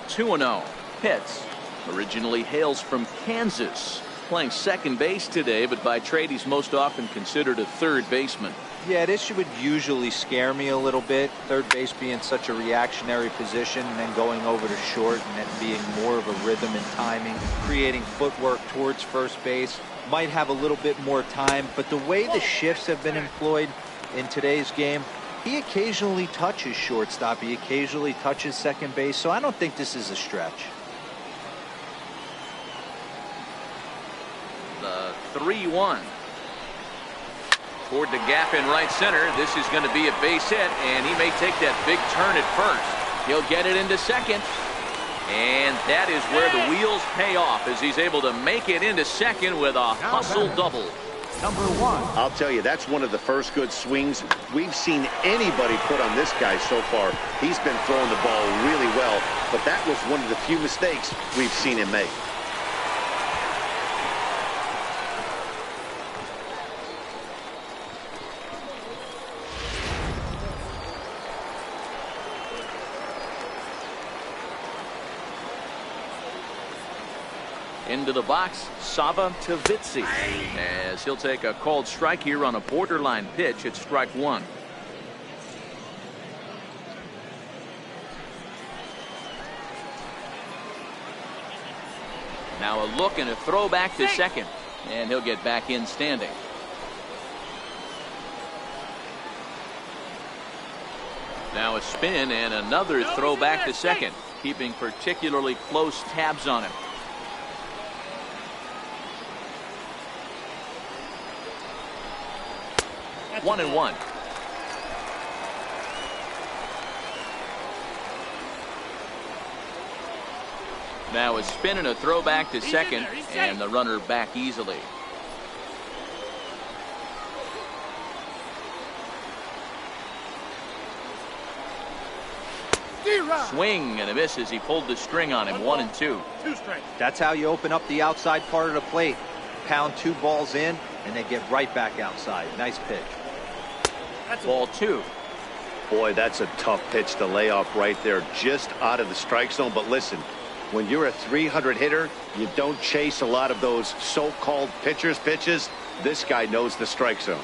2-0. Pitts originally hails from Kansas. Playing second base today, but by trade he's most often considered a third baseman. Yeah, this would usually scare me a little bit. Third base being such a reactionary position, and then going over to short and then being more of a rhythm and timing, creating footwork towards first base. Might have a little bit more time, but the way the shifts have been employed in today's game, he occasionally touches shortstop. He occasionally touches second base, so I don't think this is a stretch. The 3-1. Toward the gap in right center. This is going to be a base hit, and he may take that big turn at first. He'll get it into second. And that is where the wheels pay off as he's able to make it into second with a hustle double. Number 1. I'll tell you, that's one of the first good swings we've seen anybody put on this guy so far. He's been throwing the ball really well, but that was one of the few mistakes we've seen him make. Into the box, Sava Tavitsi, as he'll take a called strike here on a borderline pitch at strike one. Now a look and a throw back to second, and he'll get back in standing. Now a spin and another throw back to second, keeping particularly close tabs on him. One and one. Now a spin and a throw back to second, and the runner back easily. Swing and a miss as he pulled the string on him. 1 and 2. That's how you open up the outside part of the plate. Pound 2 balls in and then get right back outside. Nice pitch. Ball 2. Boy, that's a tough pitch to lay off right there, just out of the strike zone. But listen, when you're a 300 hitter, you don't chase a lot of those so-called pitcher's pitches. This guy knows the strike zone.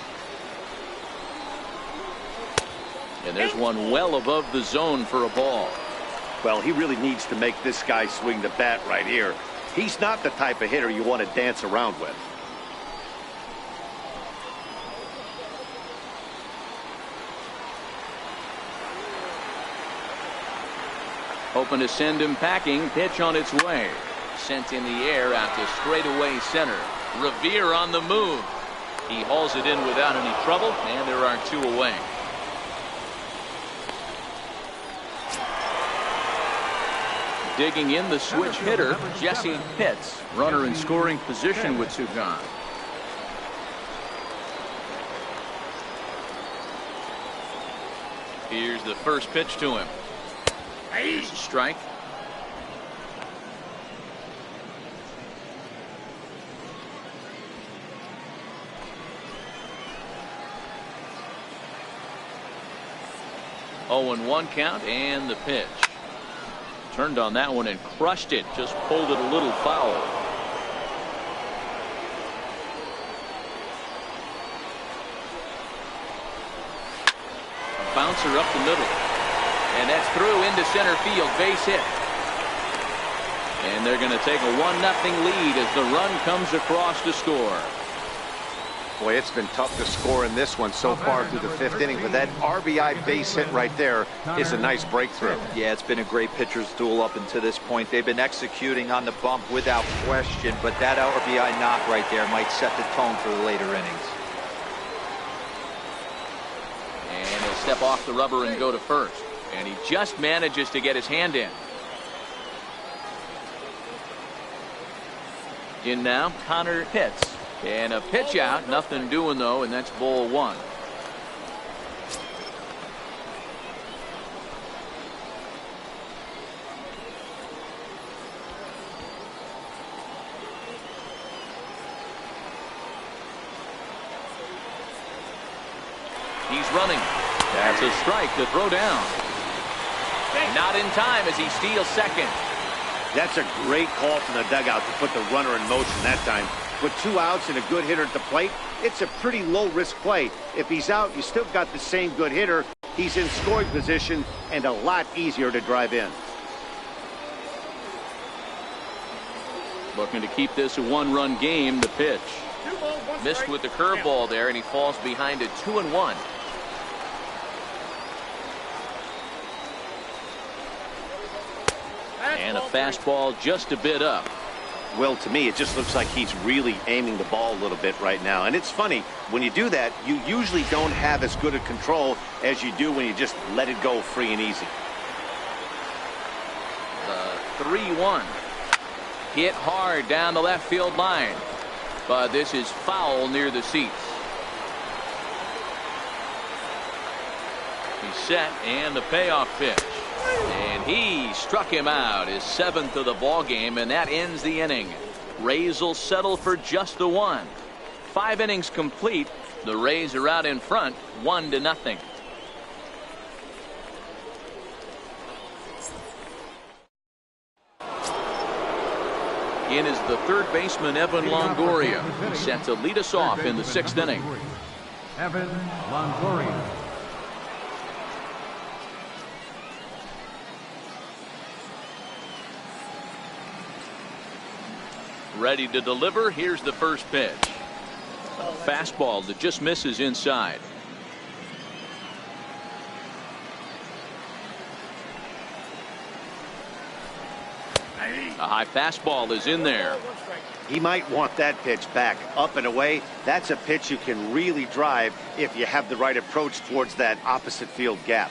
And there's one well above the zone for a ball. Well, he really needs to make this guy swing the bat right here. He's not the type of hitter you want to dance around with. Hoping to send him packing. Pitch on its way. Sent in the air out to straightaway center. Revere on the move. He hauls it in without any trouble, and there are 2 away. Digging in the switch hitter, Jesse Pitts. Runner in scoring position with 2 gone. Here's the first pitch to him. Here's a strike. Oh, and 1 count, and the pitch. Turned on that one and crushed it. Just pulled it a little foul. A bouncer up the middle. And that's through into center field. Base hit. And they're going to take a 1-0 lead as the run comes across to score. Boy, it's been tough to score in this one so far through the 5th inning, but that RBI base hit right there is a nice breakthrough. Yeah, it's been a great pitcher's duel up until this point. They've been executing on the bump without question, but that RBI knock right there might set the tone for the later innings. And he'll step off the rubber and go to first. And he just manages to get his hand in. In now, Connor Pitts. And a pitch out, nothing doing though, and that's ball 1. He's running. That's a strike to throw down. Not in time as he steals second. That's a great call from the dugout to put the runner in motion that time. With 2 outs and a good hitter at the plate, it's a pretty low-risk play. If he's out, you still got the same good hitter. He's in scoring position and a lot easier to drive in. Looking to keep this a 1-run game. The pitch. Missed with the curveball there, and he falls behind it 2-1. And a fastball just a bit up. Well, to me, it just looks like he's really aiming the ball a little bit right now. And it's funny, when you do that, you usually don't have as good a control as you do when you just let it go free and easy. The 3-1. Hit hard down the left field line. But this is foul near the seats. He's set, and the payoff pitch. And he struck him out, his 7th of the ball game, and that ends the inning. Rays will settle for just the 1. 5 innings complete. The Rays are out in front, 1-0. In is the third baseman, Evan Longoria. He's set to lead us off in the 6th inning. Evan Longoria. Ready to deliver. Here's the first pitch. A fastball that just misses inside. A high fastball is in there. He might want that pitch back, up and away. That's a pitch you can really drive if you have the right approach towards that opposite field gap.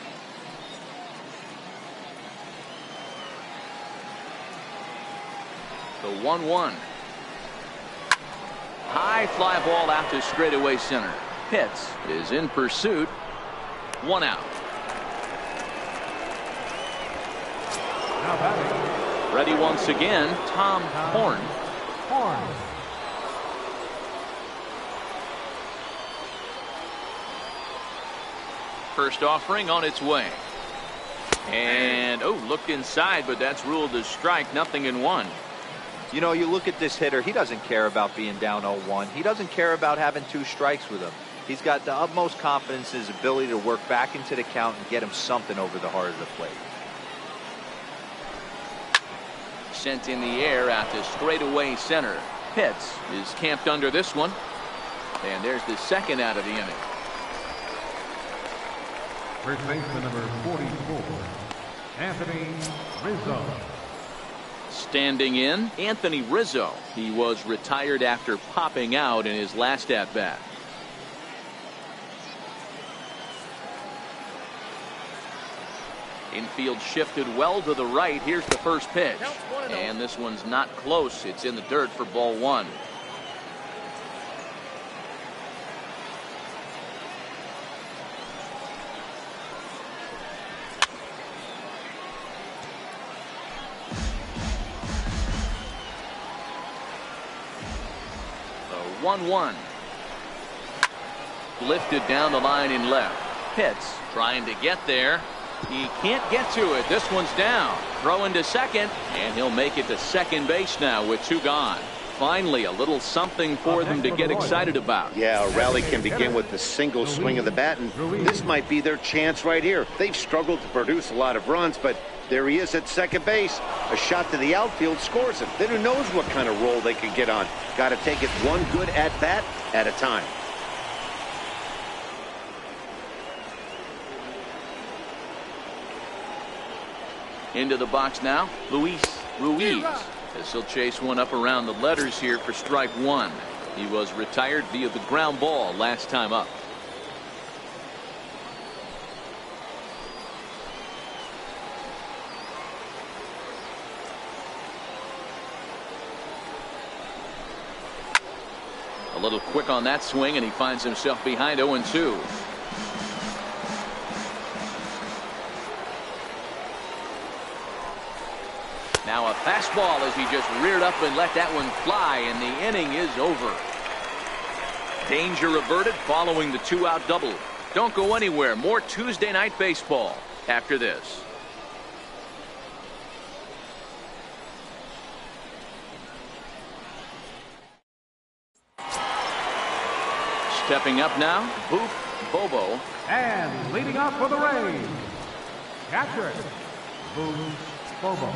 The 1-1. High fly ball out to straightaway center. Pitts is in pursuit. 1 out. Now batting. Ready once again, Tom Horn. Horn. First offering on its way. And, looked inside, but that's ruled a strike. 0-1. You know, you look at this hitter, he doesn't care about being down 0-1. He doesn't care about having 2 strikes with him. He's got the utmost confidence in his ability to work back into the count and get him something over the heart of the plate. Sent in the air out to straightaway center. Pitts is camped under this one. And there's the 2nd out of the inning. First baseman number 44, Anthony Rizzo. Standing in, Anthony Rizzo. He was retired after popping out in his last at-bat. Infield shifted well to the right. Here's the first pitch. And this one's not close. It's in the dirt for ball 1. The 1-1. Lifted down the line in left. Pitts trying to get there. He can't get to it. This one's down. Throw into second, and he'll make it to second base now with 2 gone. Finally, a little something for them to get excited about. Yeah, a rally can begin with the single swing of the bat, and this might be their chance right here. They've struggled to produce a lot of runs, but there he is at second base. A shot to the outfield scores it. Then who knows what kind of roll they could get on. Got to take it one good at-bat at a time. Into the box now, Luis Ruiz, as he'll chase one up around the letters here for strike 1. He was retired via the ground ball last time up. A little quick on that swing, and he finds himself behind 0-2. Now a fastball as he just reared up and let that one fly, and the inning is over. Danger averted following the 2-out double. Don't go anywhere. More Tuesday Night Baseball after this. Stepping up now, Boof Bobo. And leading off for the Rays, catcher, Boof Bobo.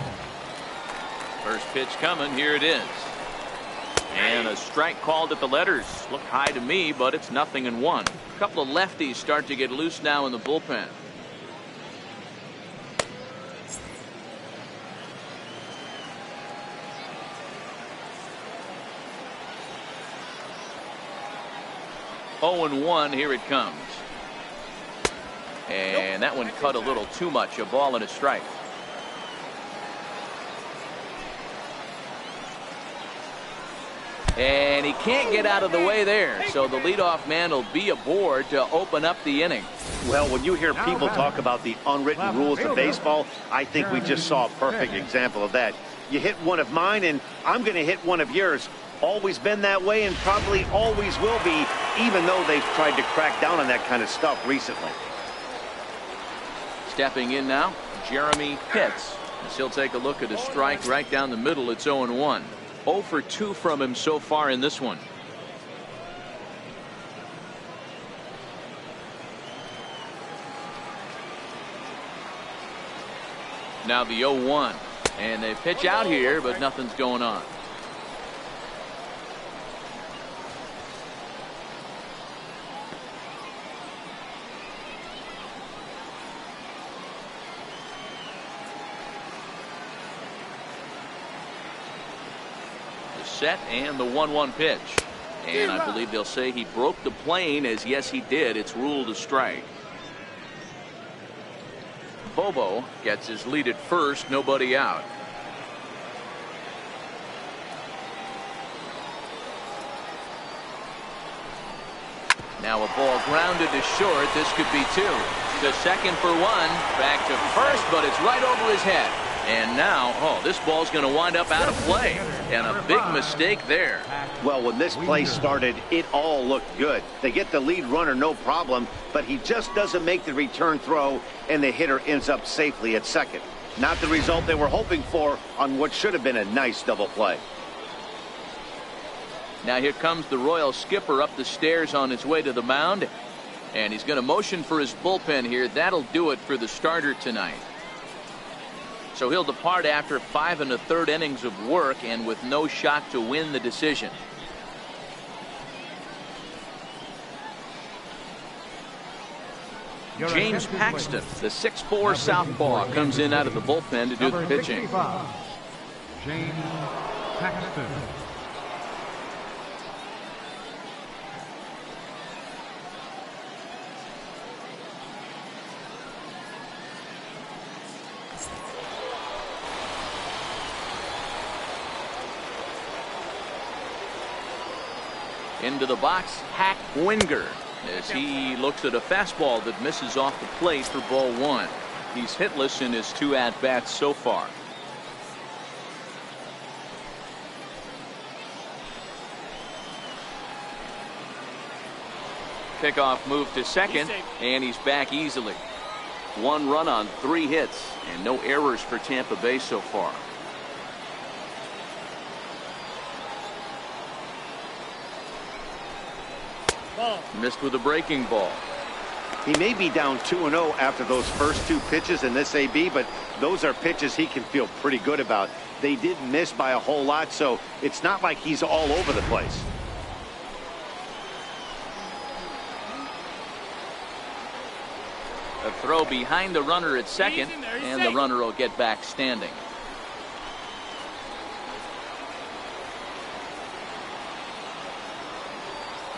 First pitch coming. Here it is. And a strike called at the letters. Looked high to me, but it's 0-1. A couple of lefties start to get loose now in the bullpen. Oh, 0-1. Here it comes. And that one cut a little too much. A ball and a strike. And he can't get out of the way there. So the leadoff man will be aboard to open up the inning. Well, when you hear people talk about the unwritten rules of baseball, I think we just saw a perfect example of that. You hit one of mine, and I'm going to hit one of yours. Always been that way and probably always will be, even though they've tried to crack down on that kind of stuff recently. Stepping in now, Jeremy Pitts. As he'll take a look at a strike right down the middle. It's 0-1. 0 for 2 from him so far in this one. Now the 0-1, and they pitch out here, but nothing's going on. The set and the 1-1 pitch, and I believe they'll say he broke the plane, as yes he did. It's ruled a strike. Bobo gets his lead at first, nobody out. Now a ball grounded to short. This could be 2. To second for 1. Back to first, but it's right over his head. And now, oh, this ball's going to wind up out of play. And a big mistake there. Well, when this play started, it all looked good. They get the lead runner, no problem, but he just doesn't make the return throw, and the hitter ends up safely at second. Not the result they were hoping for on what should have been a nice double play. Now here comes the Royal skipper up the stairs on his way to the mound. And he's going to motion for his bullpen here. That'll do it for the starter tonight. So he'll depart after 5 1/3 innings of work and with no shot to win the decision. James Paxton, the 6'4" southpaw, comes in out of the bullpen to do the pitching. James Paxton. Into the box, Hack Winger, as he looks at a fastball that misses off the plate for ball 1. He's hitless in his 2 at-bats so far. Pickoff move to second, and he's back easily. 1 run on 3 hits, and no errors for Tampa Bay so far. Missed with a breaking ball. He may be down 2-0 after those first 2 pitches in this AB, but those are pitches he can feel pretty good about. They did miss by a whole lot, so it's not like he's all over the place. A throw behind the runner at second, and the runner will get back standing.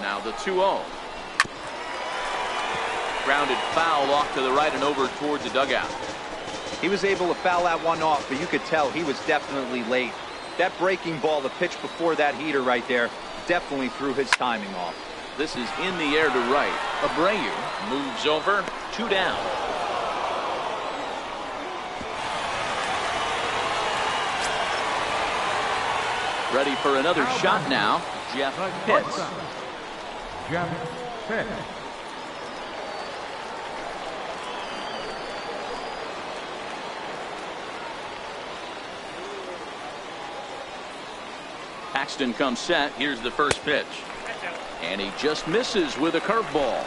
Now the 2-0. Grounded foul off to the right and over towards the dugout. He was able to foul that one off, but you could tell he was definitely late. That breaking ball, the pitch before that heater right there, definitely threw his timing off. This is in the air to right. Abreu moves over, 2 down. Ready for another shot now. Jeff Pitts. Jeff Pitts. Paxton comes set. Here's the first pitch. And he just misses with a curveball.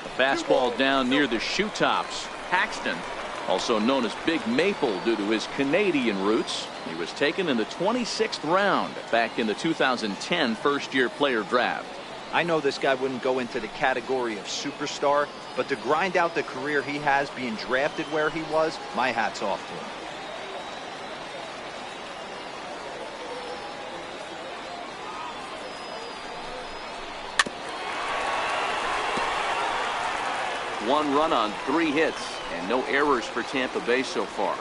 A fastball down near the shoe tops. Paxton, also known as Big Maple due to his Canadian roots. He was taken in the 26th round back in the 2010 first-year player draft. I know this guy wouldn't go into the category of superstar, but to grind out the career he has being drafted where he was, my hat's off to him. One run on 3 hits and no errors for Tampa Bay so far.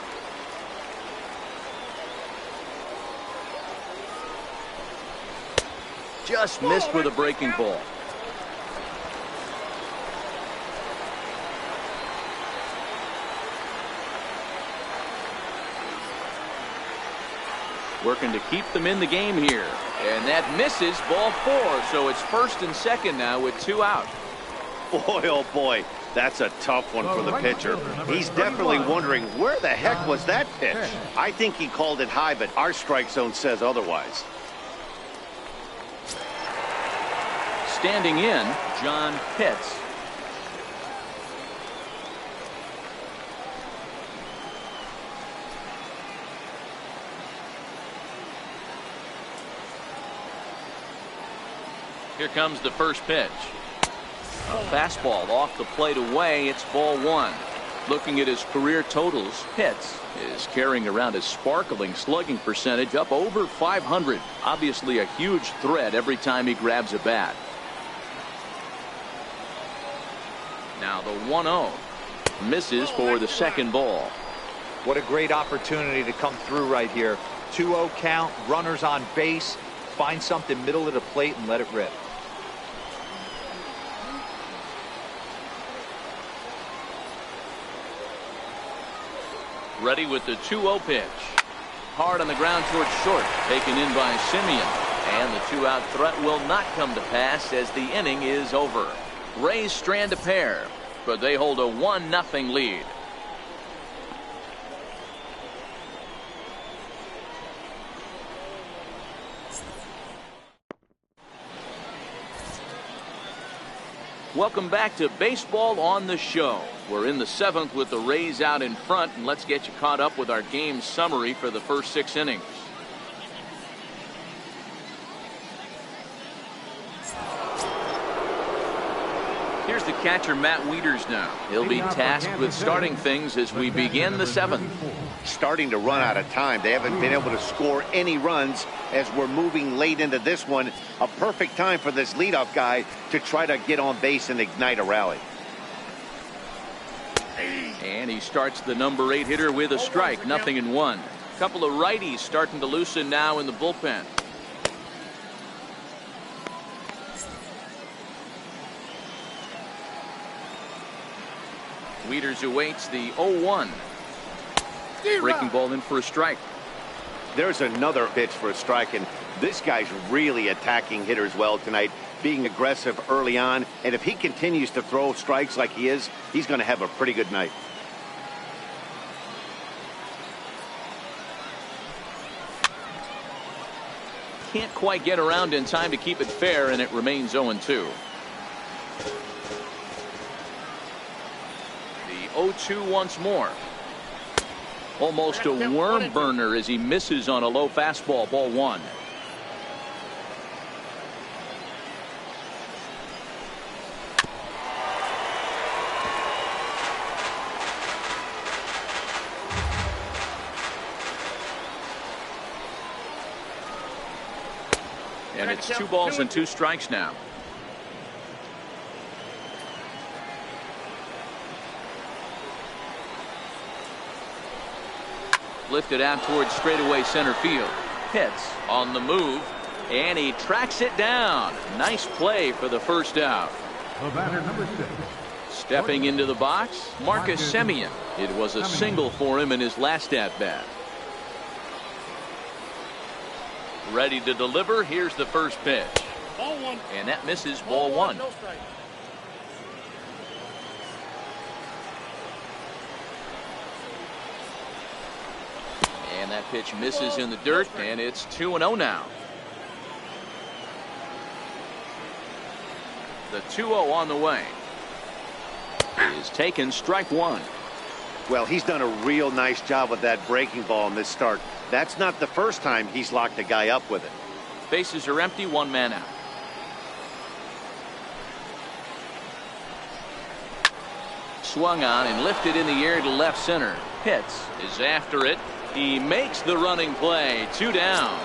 Just missed with a breaking ball. Working to keep them in the game here. And that misses, ball 4. So it's first and second now with 2 out. Boy, oh boy, that's a tough one for the pitcher. He's definitely wondering, where the heck was that pitch? I think he called it high, but our strike zone says otherwise. Standing in, John Pitts. Here comes the first pitch. A fastball off the plate away. It's ball one. Looking at his career totals, Pitts is carrying around a sparkling slugging percentage up over 500. Obviously a huge threat every time he grabs a bat. Now the 1-0 misses for the second ball. What a great opportunity to come through right here. 2-0 count, runners on base. Find something middle of the plate and let it rip. Ready with the 2-0 pitch. Hard on the ground towards short. Taken in by Simeon. And the 2-out threat will not come to pass as the inning is over. Rays strand a pair, but they hold a 1-0 lead. Welcome back to Baseball on the Show. We're in the 7th with the Rays out in front, and let's get you caught up with our game summary for the first 6 innings. Here's the catcher, Matt Wieters now. He'll be tasked with starting things as we begin the 7th. Starting to run out of time. They haven't been able to score any runs as we're moving late into this one. A perfect time for this leadoff guy to try to get on base and ignite a rally. And he starts the number 8 hitter with a strike. 0-1. Couple of righties starting to loosen now in the bullpen. Wieters awaits the 0-1. Breaking ball in for a strike. There's another pitch for a strike, and this guy's really attacking hitters well tonight, being aggressive early on, and if he continues to throw strikes like he is, he's going to have a pretty good night. Can't quite get around in time to keep it fair, and it remains 0-2. The 0-2 once more. Almost a worm burner as he misses on a low fastball. Ball one. And it's 2 balls and 2 strikes now. Lifted out towards straightaway center field. Pitts on the move, and he tracks it down. Nice play for the first out. The batter, number 6. Stepping into the box, Marcus Semien. It was a single for him in his last at-bat. Ready to deliver. Here's the first pitch. Ball one. And that misses. Ball one. No strike. And that pitch misses in the dirt, and it's 2-0 now. The 2-0 on the way is taken. Strike one. Well, he's done a real nice job with that breaking ball in this start. That's not the first time he's locked a guy up with it. Bases are empty. 1 man out. Swung on and lifted in the air to left center. Pitts is after it. He makes the running play. 2 down.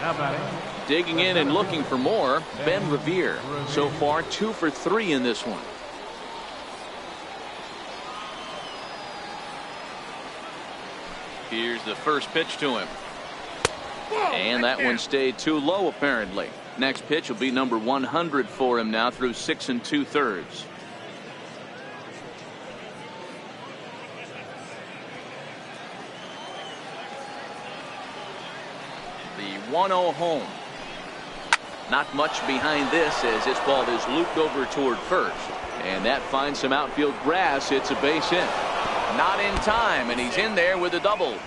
Now batting. Digging in and looking for more, Ben Revere. So far 2 for 3 in this one. Here's the first pitch to him. And that one stayed too low apparently. Next pitch will be number 100 for him now through 6 2/3. The 1-0 home. Not much behind this as this ball is looped over toward first. And that finds some outfield grass. It's a base hit. Not in time, and he's in there with a double.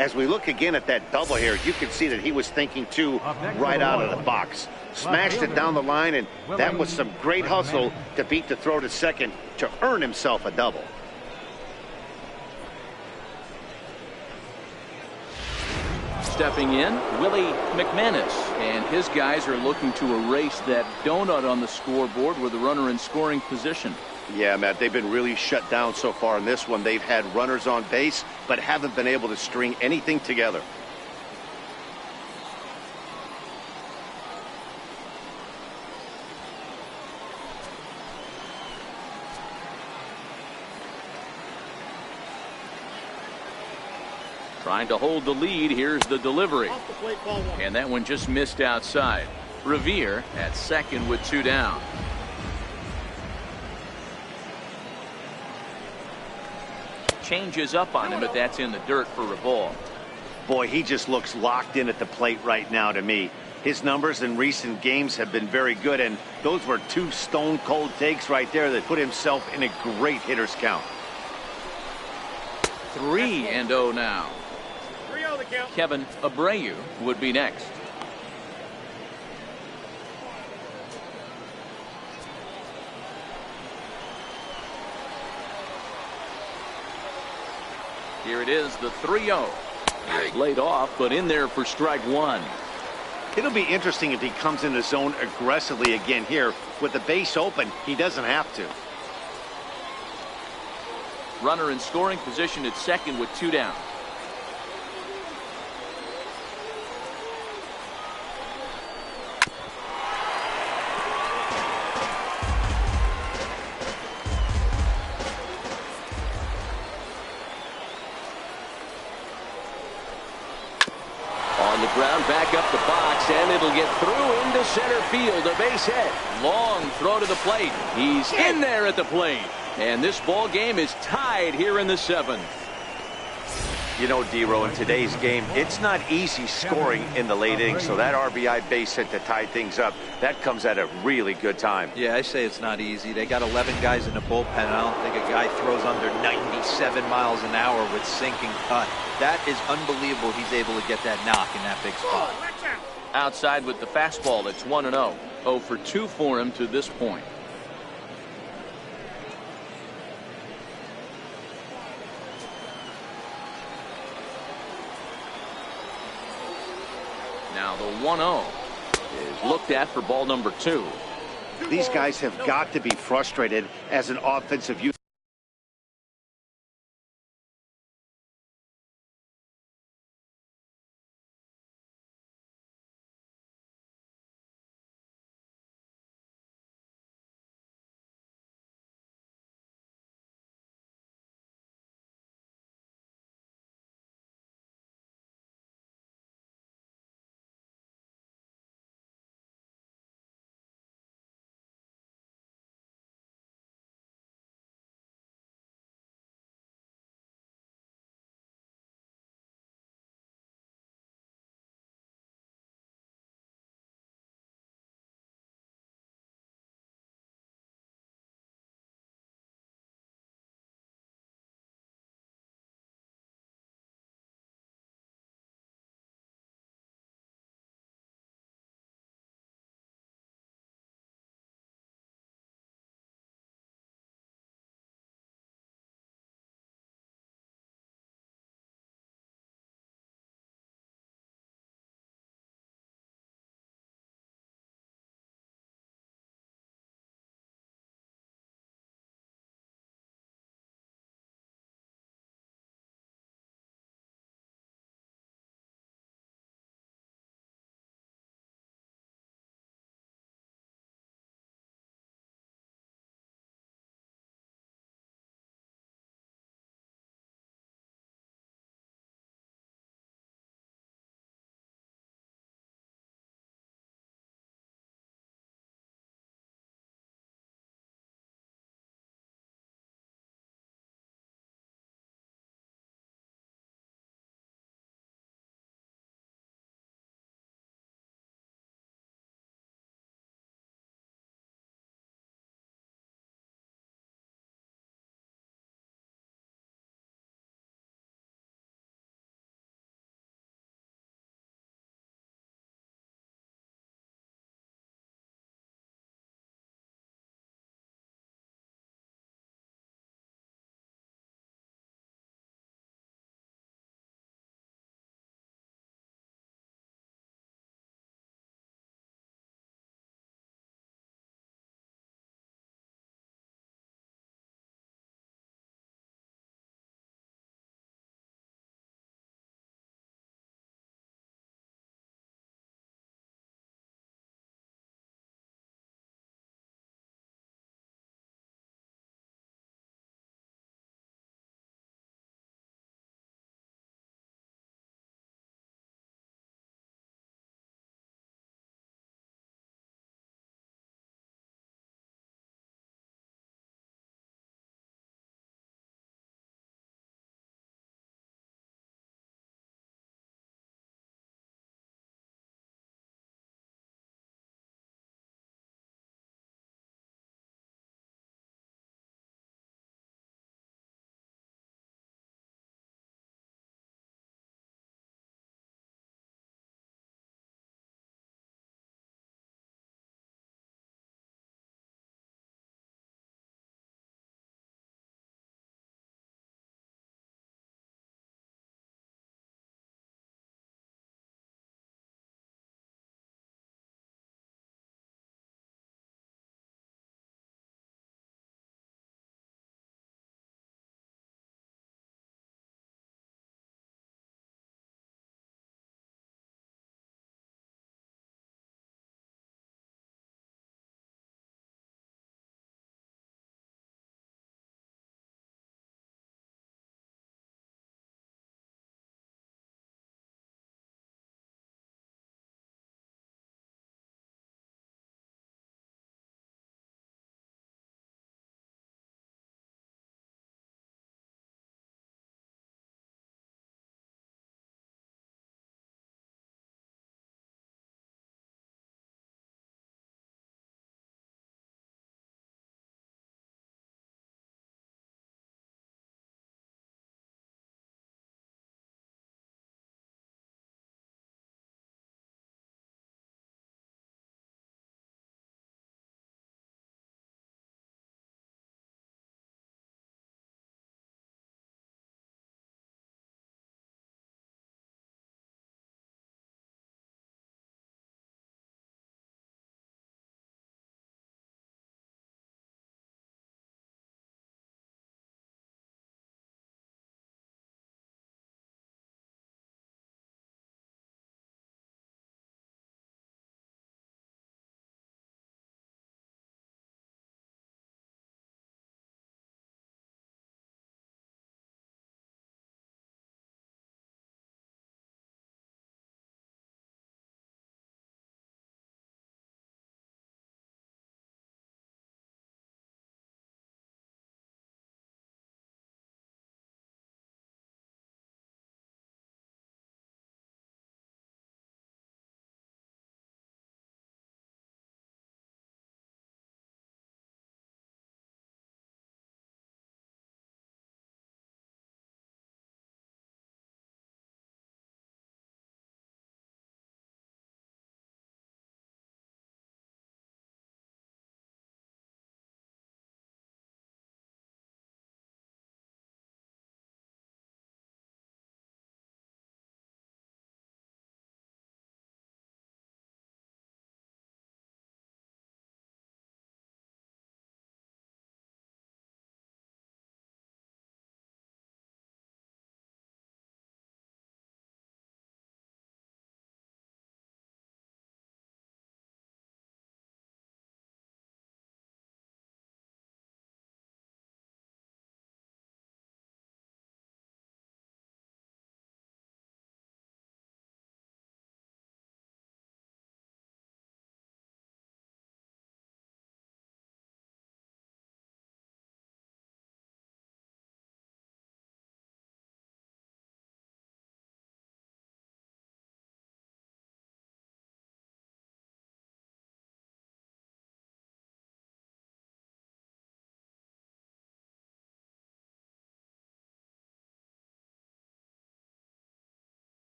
As we look again at that double here, you can see that he was thinking too right out of the box. Smashed it down the line, and that was some great hustle to beat the throw to second to earn himself a double. Stepping in, Willie McManus, and his guys are looking to erase that donut on the scoreboard with a runner in scoring position. Yeah, Matt, they've been really shut down so far in this one. They've had runners on base, but haven't been able to string anything together. Trying to hold the lead. Here's the delivery. And that one just missed outside. Revere at second with 2 down. Changes up on him, but that's in the dirt for a ball. Boy, he just looks locked in at the plate right now to me. His numbers in recent games have been very good, and those were 2 stone-cold takes right there that put himself in a great hitter's count. 3-0 now. Kevin Abreu would be next. Here it is, the 3-0. Laid off, but in there for strike 1. It'll be interesting if he comes in the zone aggressively again here. With the base open, he doesn't have to. Runner in scoring position at second with 2 down. On the ground, back up the box, and it'll get through into center field. A base hit. Long throw to the plate. He's in there at the plate. And this ball game is tied here in the 7th. You know, D-Row, in today's game, it's not easy scoring in the late innings, so that RBI base hit to tie things up, that comes at a really good time. Yeah, I say it's not easy. They got 11 guys in the bullpen. I don't think a guy throws under 97 miles an hour with sinking cut. That is unbelievable. He's able to get that knock in that big spot. Outside with the fastball, it's 1-0. 0 for 2 for him to this point. Now the 1-0 is looked at for ball number 2. These guys have got to be frustrated as an offensive unit.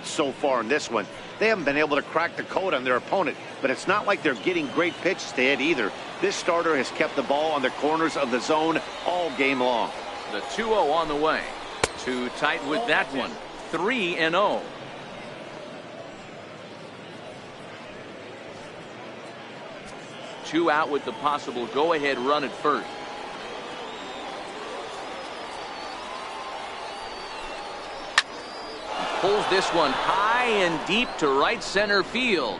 So far in this one, they haven't been able to crack the code on their opponent, but it's not like they're getting great pitches to hit either. This starter has kept the ball on the corners of the zone all game long. The 2-0 on the way. Too tight with that one. 3-0. Two out with the possible go-ahead run at first. Pulls this one high and deep to right center field.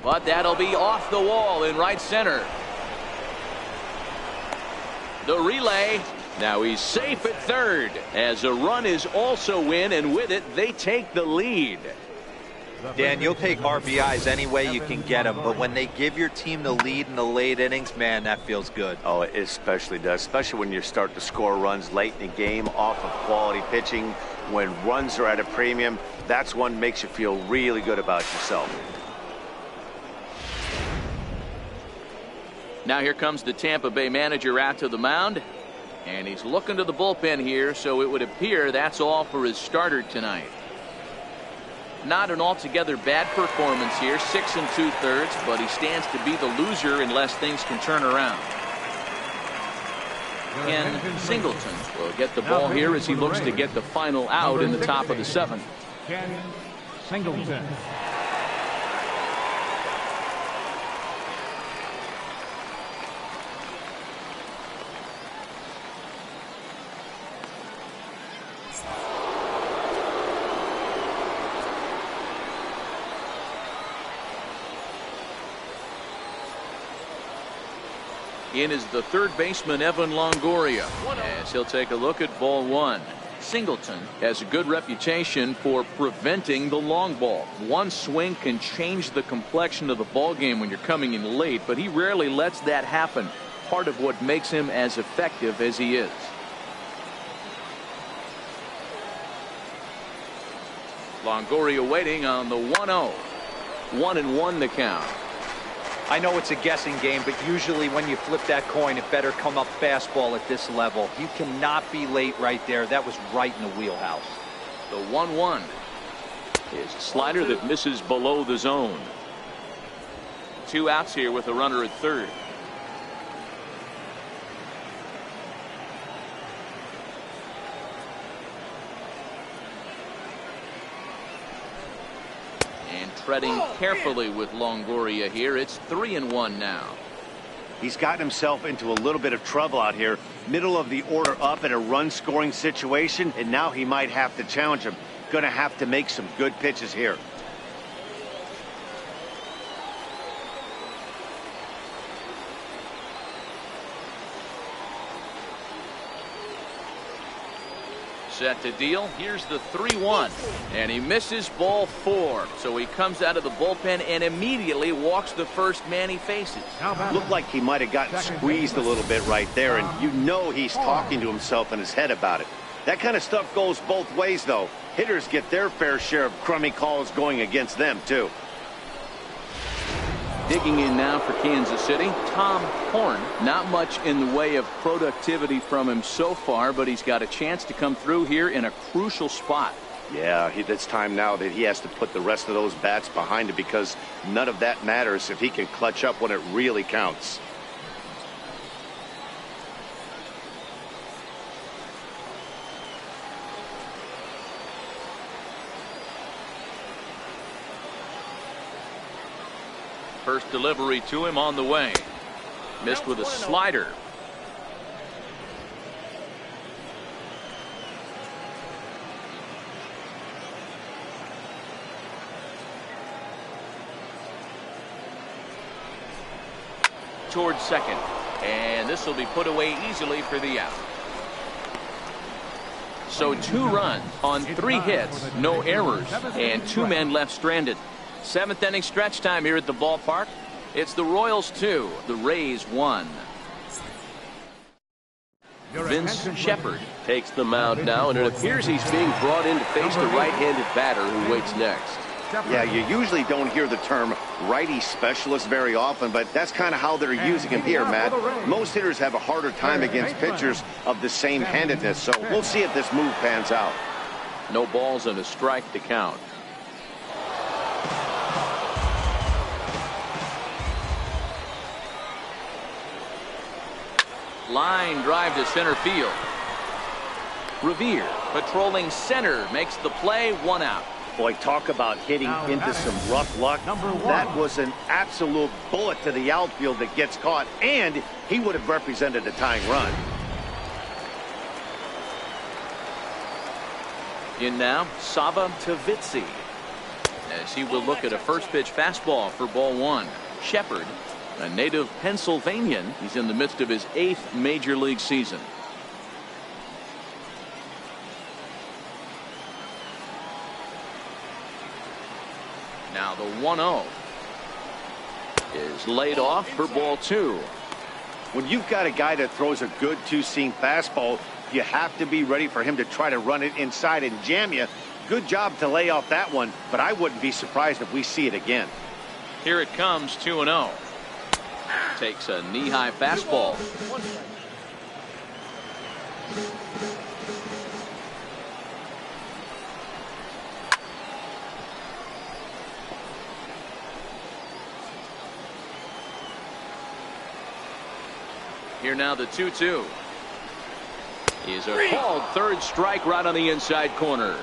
But that'll be off the wall in right center. The relay. Now he's safe at third as a run is also in, and with it they take the lead. Dan, you'll take RBIs any way you can get them, but when they give your team the lead in the late innings, man, that feels good. Oh, it especially does, especially when you start to score runs late in the game off of quality pitching. When runs are at a premium, that's one makes you feel really good about yourself. Now here comes the Tampa Bay manager out to the mound, and he's looking to the bullpen here, so it would appear that's all for his starter tonight. Not an altogether bad performance here, 6 2/3, but he stands to be the loser unless things can turn around. Ken Singleton will get the ball here as he looks to get the final out in the top of the 7th. Ken Singleton. In is the third baseman, Evan Longoria, as he'll take a look at ball one. Singleton has a good reputation for preventing the long ball. One swing can change the complexion of the ball game when you're coming in late, but he rarely lets that happen. Part of what makes him as effective as he is. Longoria waiting on the 1-0. 1-1 the count. I know it's a guessing game, but usually when you flip that coin, it better come up fastball at this level. You cannot be late right there. That was right in the wheelhouse. The 1-1 is a slider that misses below the zone. 2 outs here with a runner at third. Treading carefully with Longoria here. It's 3-1 now. He's gotten himself into a little bit of trouble out here. Middle of the order up in a run scoring situation, and now he might have to challenge him. Gonna have to make some good pitches here. Set to deal. Here's the 3-1, and he misses ball 4, so he comes out of the bullpen and immediately walks the first man he faces. Looked like he might have gotten squeezed a little bit right there, and you know he's talking to himself in his head about it. That kind of stuff goes both ways, though. Hitters get their fair share of crummy calls going against them too. Digging in now for Kansas City, Tom Horn. Not much in the way of productivity from him so far, but he's got a chance to come through here in a crucial spot. Yeah, it's time now that he has to put the rest of those bats behind him, because none of that matters if he can clutch up when it really counts. First delivery to him on the way. Missed with a slider. Towards second. And this will be put away easily for the out. So 2 runs on 3 hits, no errors, and 2 men left stranded. 7th inning stretch time here at the ballpark. It's the Royals 2, the Rays 1. Vince Shepard takes the mound now, and it appears he's being brought in to face the right-handed batter who waits next. Yeah, you usually don't hear the term righty specialist very often, but that's kind of how they're using him here, Matt. Most hitters have a harder time against pitchers of the same handedness, so we'll see if this move pans out. No balls and a strike to count. Line drive to center field. Revere patrolling center makes the play, 1 out. Boy, talk about hitting into some rough luck. That was an absolute bullet to the outfield that gets caught, and he would have represented a tying run. In now, Sava Tavitsi, as he will look at a first pitch fastball for ball 1. Shepard, a native Pennsylvanian, he's in the midst of his 8th major league season. Now the 1-0 is laid off for ball 2. When you've got a guy that throws a good two-seam fastball, you have to be ready for him to try to run it inside and jam you. Good job to lay off that one, but I wouldn't be surprised if we see it again. Here it comes, 2-0. Takes a knee-high fastball. Here now the 2-2. Is a called third strike right on the inside corner.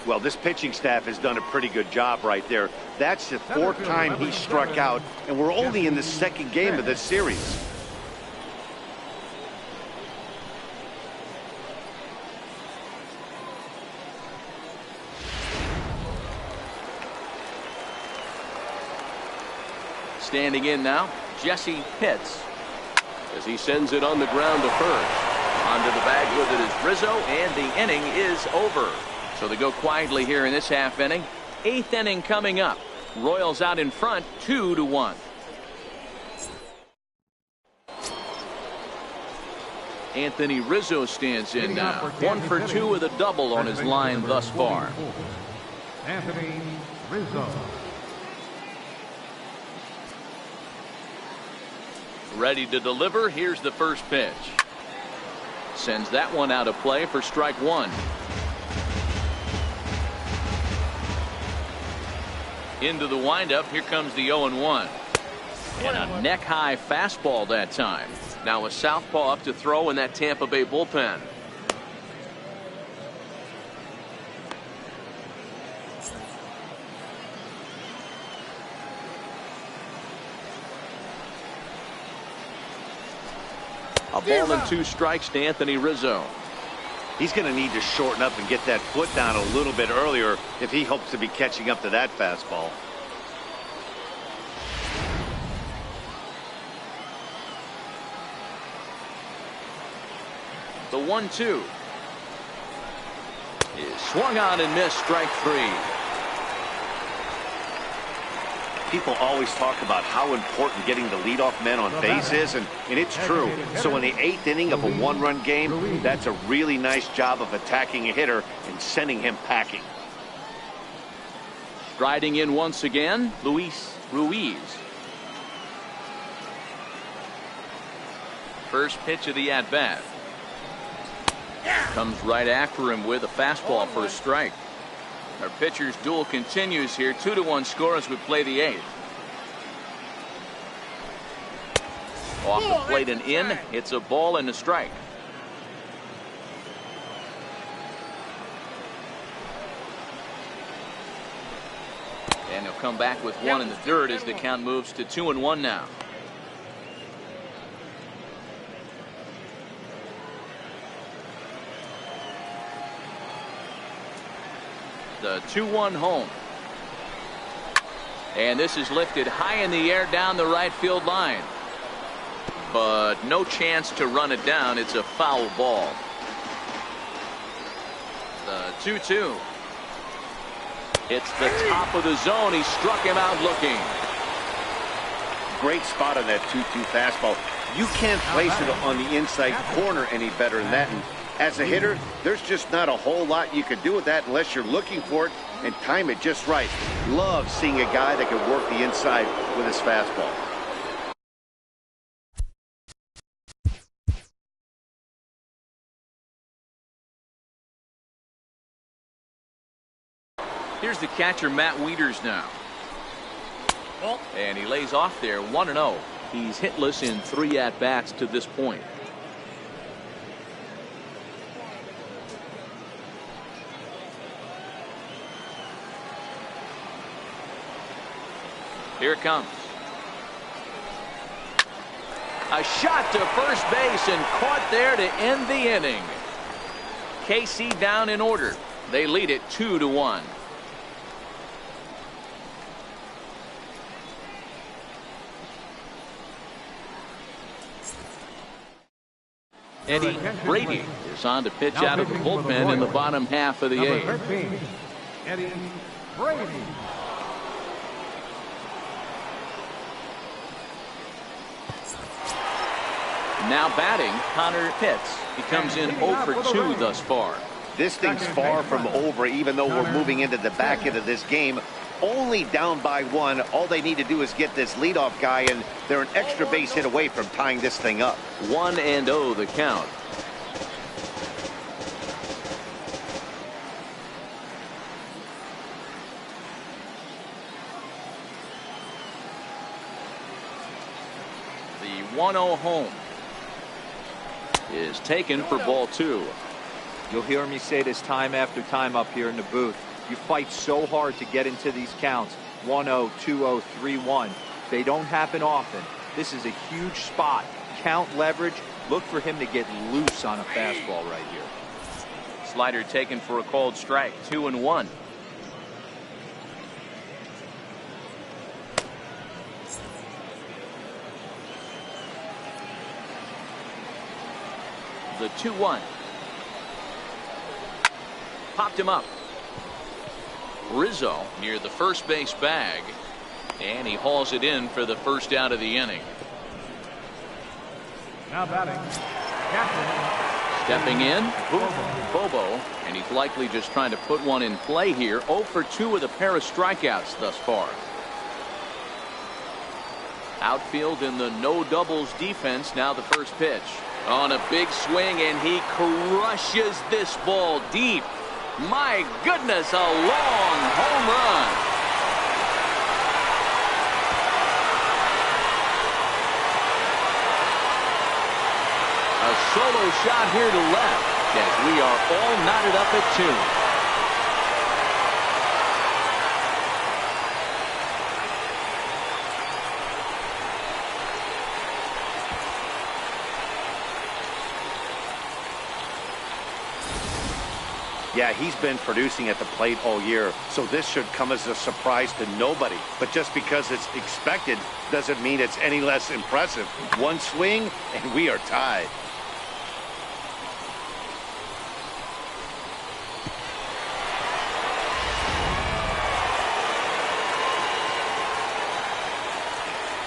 Well, this pitching staff has done a pretty good job right there. That's the 4th time he struck out, and we're only in the 2nd game of this series. Standing in now, Jesse Pitts, as he sends it on the ground to first. Onto the bag with it is Rizzo, and the inning is over. So they go quietly here in this half inning. 8th inning coming up. Royals out in front, 2-1. Anthony Rizzo stands in now. 1 for 2 with a double on his line thus far. Anthony Rizzo. Ready to deliver. Here's the first pitch. Sends that one out of play for strike 1. Into the windup. Here comes the 0-1. And a neck-high fastball that time. Now a southpaw up to throw in that Tampa Bay bullpen. A ball and 2 strikes to Anthony Rizzo. He's going to need to shorten up and get that foot down a little bit earlier if he hopes to be catching up to that fastball. The 1-2 is swung on and missed, strike 3. People always talk about how important getting the leadoff man on base is, and it's true. So in the 8th inning of a 1-run game, that's a really nice job of attacking a hitter and sending him packing. Striding in once again, Luis Ruiz. First pitch of the at-bat. Comes right after him with a fastball for a strike. Our pitcher's duel continues here. 2-1 score as we play the 8th. Off the plate and in. It's a ball and a strike. And he'll come back with 1 in the 3rd as the count moves to 2-1 now. The 2-1 home. And this is lifted high in the air down the right field line. But no chance to run it down. It's a foul ball. The 2-2. It's the top of the zone. He struck him out looking. Great spot on that 2-2 fastball. You can't place it on the inside corner any better than that. And as a hitter, there's just not a whole lot you can do with that unless you're looking for it and time it just right. Love seeing a guy that can work the inside with his fastball. Here's the catcher, Matt Wieters, now. And he lays off there, 1-0. He's hitless in 3 at-bats to this point. Here it comes. A shot to first base and caught there to end the inning. KC down in order. They lead it 2-1. Eddie Brady is on to pitch out of the bullpen in the bottom half of the Number 8th. 13, Eddie Brady. Now batting, Connor Pitts. He comes in 0 for 2 thus far. This thing's far from over, even though we're moving into the back end of this game. Only down by 1. All they need to do is get this leadoff guy, and they're an extra base hit away from tying this thing up. 1-0 the count. The 1-0 home is taken for ball 2. You'll hear me say this time after time up here in the booth. You fight so hard to get into these counts. 1-0, 2-0, 3-1. They don't happen often. This is a huge spot. Count leverage. Look for him to get loose on a fastball right here. Slider taken for a called strike. 2-1. The 2-1. Popped him up. Rizzo near the first base bag, and he hauls it in for the first out of the inning. Now batting, captain. Stepping in, Bobo, and he's likely just trying to put one in play here. 0 for 2 with a pair of strikeouts thus far. Outfield in the no doubles defense. Now the first pitch on a big swing, and he crushes this ball deep. My goodness, a long home run. A solo shot here to left as we are all knotted up at 2. Yeah, he's been producing at the plate all year, so this should come as a surprise to nobody. But just because it's expected doesn't mean it's any less impressive. One swing, and we are tied.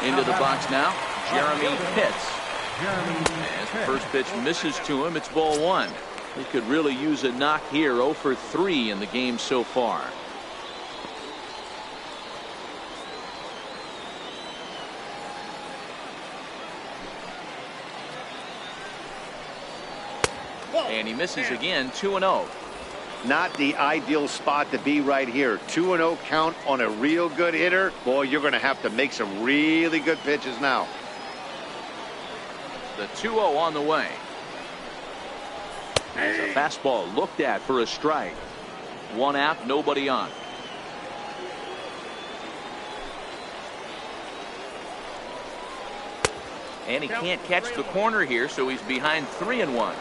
Into the box now, Jeremy Pitts. Jeremy As the first pitch misses to him, it's ball 1. He could really use a knock here. 0 for 3 in the game so far. And he misses again. 2-0. Not the ideal spot to be right here. 2-0 count on a real good hitter. Boy, you're going to have to make some really good pitches now. The 2-0 on the way. As a fastball looked at for a strike. 1 out, nobody on. And he can't catch the corner here, so he's behind 3-1.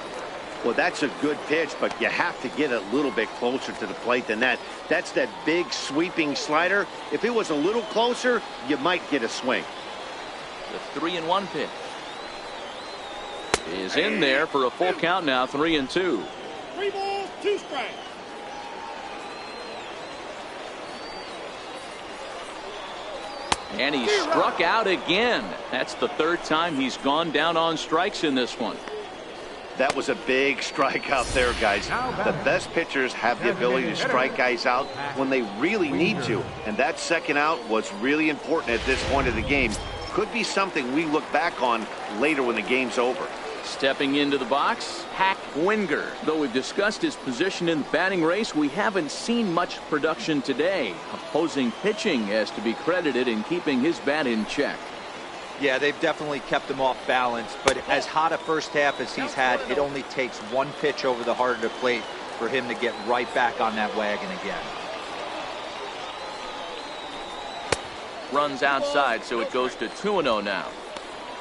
Well, that's a good pitch, but you have to get a little bit closer to the plate than that. That's that big sweeping slider. If it was a little closer, you might get a swing. The 3-1 pitch is in there for a full count now. 3-2. 3 balls, 2 strikes. And he struck out again. That's the 3rd time he's gone down on strikes in this one. That was a big strikeout there, guys. The best pitchers have the ability to strike guys out when they really need to. And that second out was really important at this point of the game. Could be something we look back on later when the game's over. Stepping into the box, Hack Winger. Though we've discussed his position in the batting race, we haven't seen much production today. Opposing pitching has to be credited in keeping his bat in check. Yeah, they've definitely kept him off balance, but as hot a first half as he's had, it only takes one pitch over the heart of the plate for him to get right back on that wagon again. Runs outside, so it goes to 2-0 now.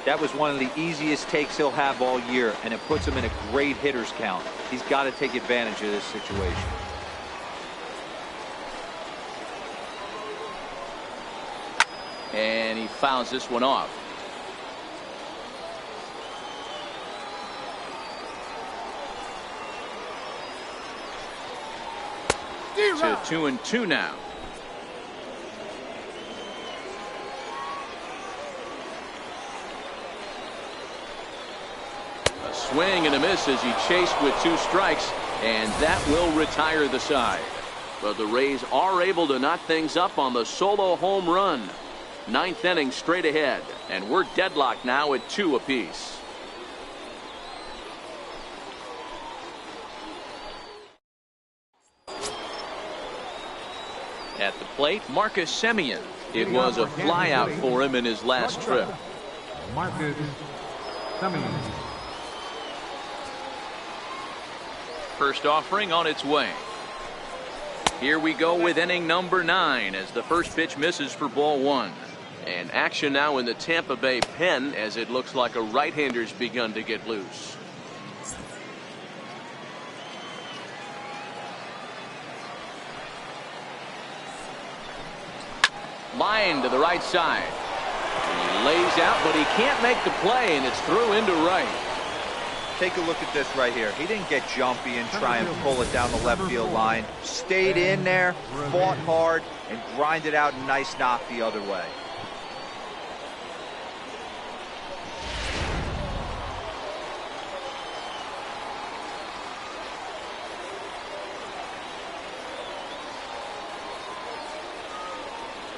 That was one of the easiest takes he'll have all year, and it puts him in a great hitter's count. He's got to take advantage of this situation. And he fouls this one off. To 2-2 now. A swing and a miss as he chased with 2 strikes, and that will retire the side. But the Rays are able to knot things up on the solo home run. 9th inning straight ahead, and we're deadlocked now at 2 apiece. At the plate, Marcus Semien. It was a flyout for him in his last trip. Marcus Semien. First offering on its way. Here we go with inning number 9 as the first pitch misses for ball 1. And action now in the Tampa Bay pen as it looks like a right-hander's begun to get loose. Line to the right side. He lays out, but he can't make the play, and it's through into right. Take a look at this right here. He didn't get jumpy and try and pull it down the left field line. Stayed in there, fought hard, and grinded out a nice knock the other way.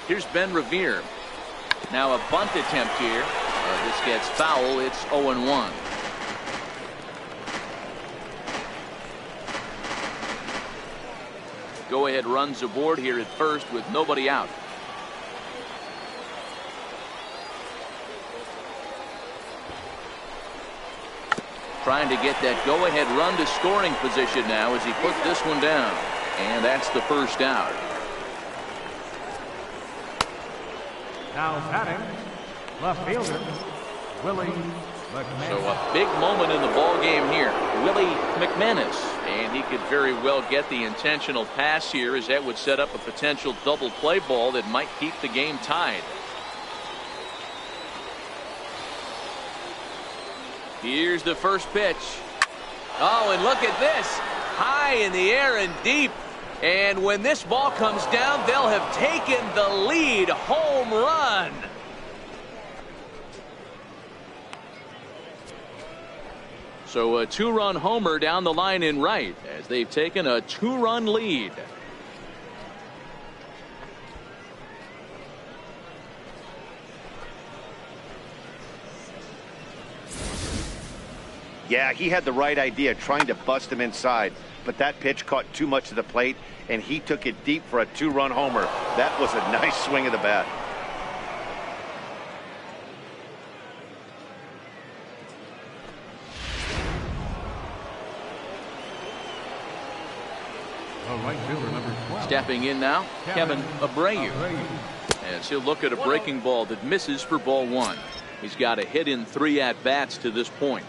Here's Ben Revere. Now a bunt attempt here. This gets foul. It's 0-1. Go-ahead runs aboard here at first with nobody out. Trying to get that go-ahead run to scoring position now as he puts this one down. And that's the first out. Now batting, left fielder, Willie McManus. So a big moment in the ball game here. Willie McManus. And he could very well get the intentional pass here, as that would set up a potential double play ball that might keep the game tied. Here's the first pitch. Oh, and look at this. High in the air and deep. And when this ball comes down, they'll have taken the lead. Home run. So a 2-run homer down the line in right as they've taken a 2-run lead. Yeah, he had the right idea, trying to bust him inside. But that pitch caught too much of the plate, and he took it deep for a 2-run homer. That was a nice swing of the bat. Right fielder, number 12. Stepping in now, Kevin Abreu. As he'll look at a breaking ball that misses for ball 1. He's got a hit in 3 at-bats to this point.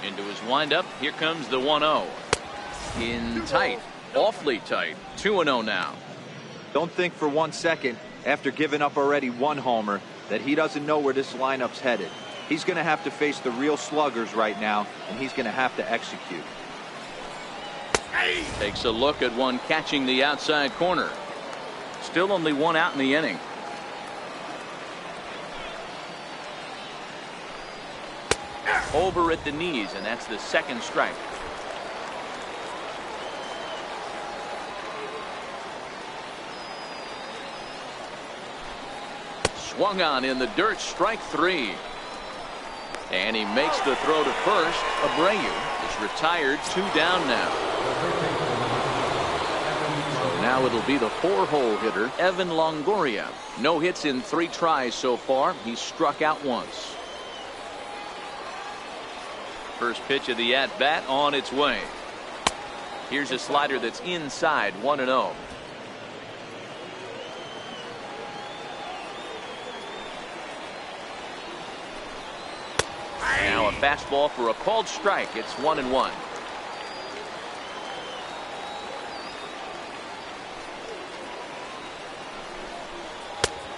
Into his windup. Here comes the 1-0. In tight. Awfully tight. 2-0 now. Don't think for 1 second, after giving up already 1 homer, that he doesn't know where this lineup's headed. He's going to have to face the real sluggers right now, and he's going to have to execute. Takes a look at one catching the outside corner. Still only 1 out in the inning. Over at the knees, and that's the 2nd strike. Swung on in the dirt, strike 3. And he makes the throw to first. Abreu is retired, 2 down now. So now it'll be the 4-hole hitter, Evan Longoria. No hits in 3 tries so far. He's struck out once. First pitch of the at-bat on its way. Here's a slider that's inside, 1-0. Now a fastball for a called strike. It's 1-1.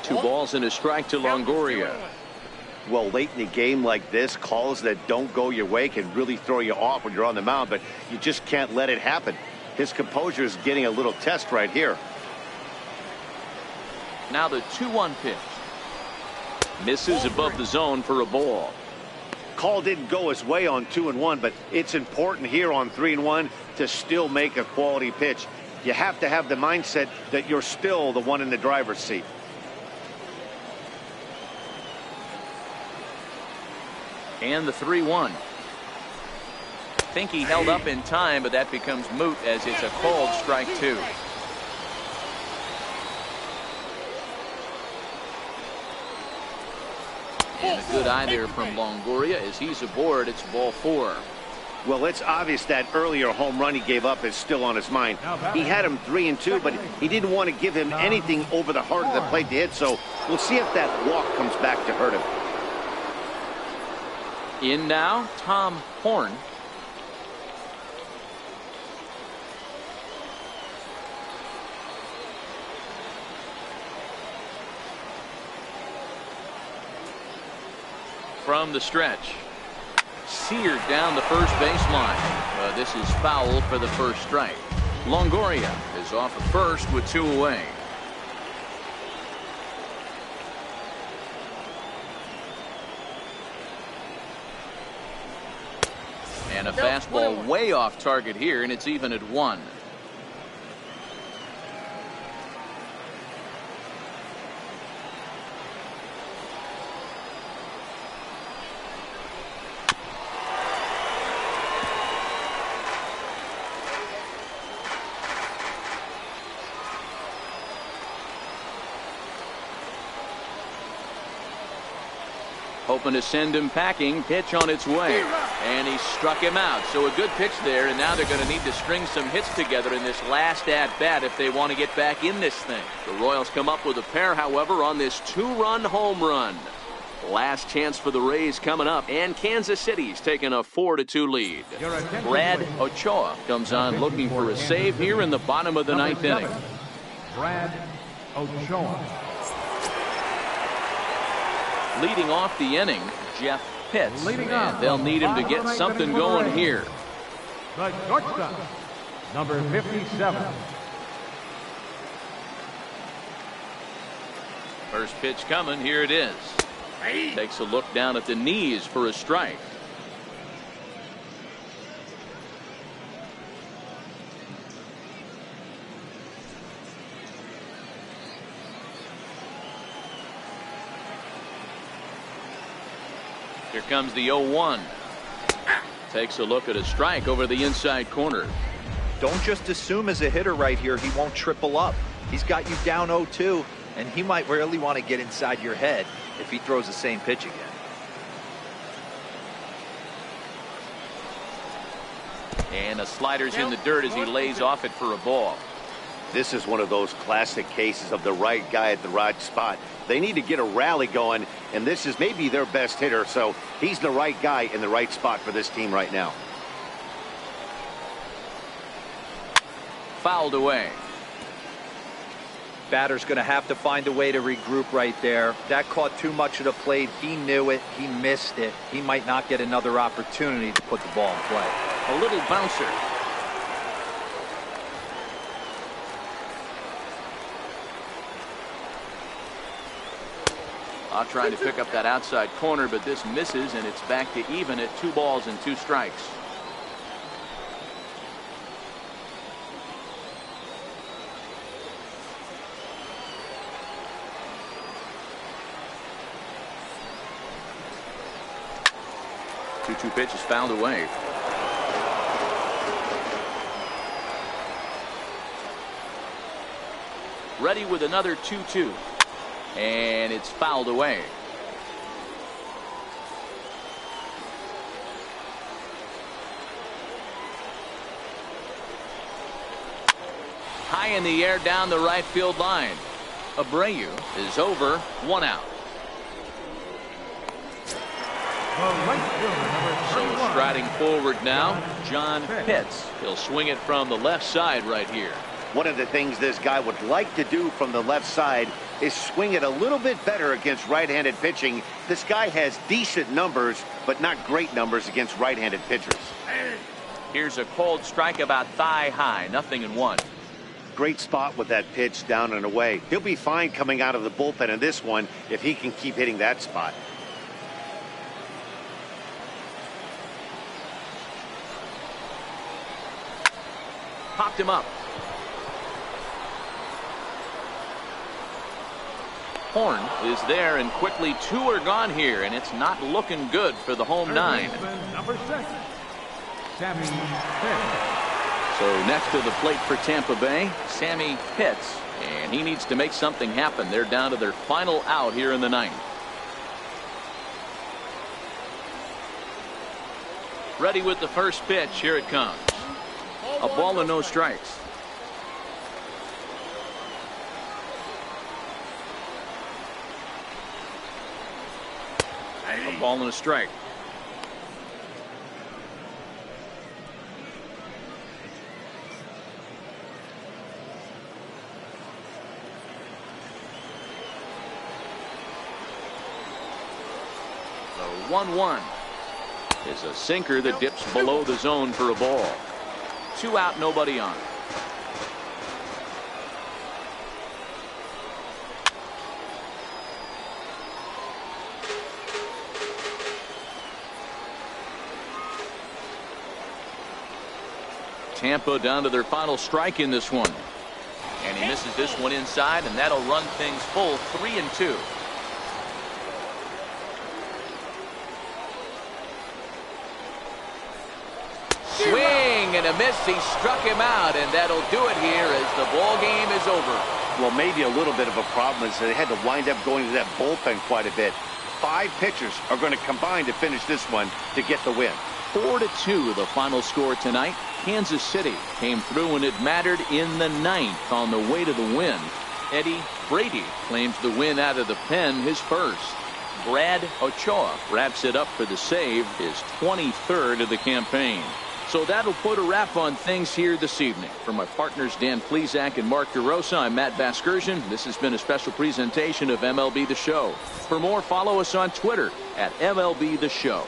Two balls and a strike to Longoria. Well, late in the game like this, calls that don't go your way can really throw you off when you're on the mound, but you just can't let it happen. His composure is getting a little test right here. Now the 2-1 pitch. Misses above the zone for a ball. Call didn't go his way on 2-1, but it's important here on 3-1 to still make a quality pitch. You have to have the mindset that you're still the one in the driver's seat. And the 3-1. Think he held up in time, but that becomes moot as it's a called strike 2. And a good eye there from Longoria as he's aboard. It's ball 4. Well, it's obvious that earlier home run he gave up is still on his mind. He had him 3-2, but he didn't want to give him anything over the heart of the plate to hit, so we'll see if that walk comes back to hurt him. In now, Tom Horn. From the stretch. Seared down the first baseline. This is foul for the first strike. Longoria is off at first with 2 away. And a fastball way off target here, and it's even at 1. Hoping to send him packing. Pitch on its way. And he struck him out. So a good pitch there, and now they're going to need to string some hits together in this last at-bat if they want to get back in this thing. The Royals come up with a pair, however, on this 2-run home run. Last chance for the Rays coming up, and Kansas City's taking a 4-2 lead. Brad Ochoa comes on looking for a save here in the bottom of the 9th inning. Brad Ochoa. Leading off the inning, Jeff Pitts, and they'll need him to get something going here. The shortstop, number 57. First pitch coming, here it is. Takes a look down at the knees for a strike. Here comes the 0-1. Takes a look at a strike over the inside corner. Don't just assume as a hitter right here he won't triple up. He's got you down 0-2, and he might really want to get inside your head if he throws the same pitch again. And a slider's in the dirt as he lays off it for a ball. This is one of those classic cases of the right guy at the right spot. They need to get a rally going, and this is maybe their best hitter, so he's the right guy in the right spot for this team right now. Fouled away. Batter's going to have to find a way to regroup right there. That caught too much of the plate. He knew it. He missed it. He might not get another opportunity to put the ball in play. A little bouncer. Trying to pick up that outside corner, but this misses, and it's back to even at 2 balls and 2 strikes. 2-2 pitch is fouled away. Ready with another 2-2. And it's fouled away. High in the air down the right field line. Abreu is over, 1 out. So striding forward now, John Pitts. He'll swing it from the left side right here. One of the things this guy would like to do from the left side is swing it a little bit better against right-handed pitching. This guy has decent numbers, but not great numbers against right-handed pitchers. Here's a cold strike about thigh high, 0-1. Great spot with that pitch down and away. He'll be fine coming out of the bullpen in this one if he can keep hitting that spot. Popped him up. Horn is there, and quickly 2 are gone here, and it's not looking good for the home 9. Number 6, Sammy Pitts. So next to the plate for Tampa Bay, Sammy Pitts, and he needs to make something happen. They're down to their final out here in the 9th. Ready with the first pitch. Here it comes. A ball and no strikes. A ball and a strike. The 1-1 is a sinker that dips below the zone for a ball. 2 out, nobody on. Tampa down to their final strike in this one. And he misses this one inside, and that'll run things full 3-2. Swing and a miss. He struck him out, and that'll do it here as the ball game is over. Well, maybe a little bit of a problem is they had to wind up going to that bullpen quite a bit. 5 pitchers are going to combine to finish this one to get the win. 4-2 the final score tonight. Kansas City came through when it mattered in the 9th on the way to the win. Eddie Brady claims the win out of the pen, his first. Brad Ochoa wraps it up for the save, his 23rd of the campaign. So that'll put a wrap on things here this evening. For my partners Dan Plesac and Mark DeRosa, I'm Matt Vasgersian. This has been a special presentation of MLB The Show. For more, follow us on Twitter at MLB The Show.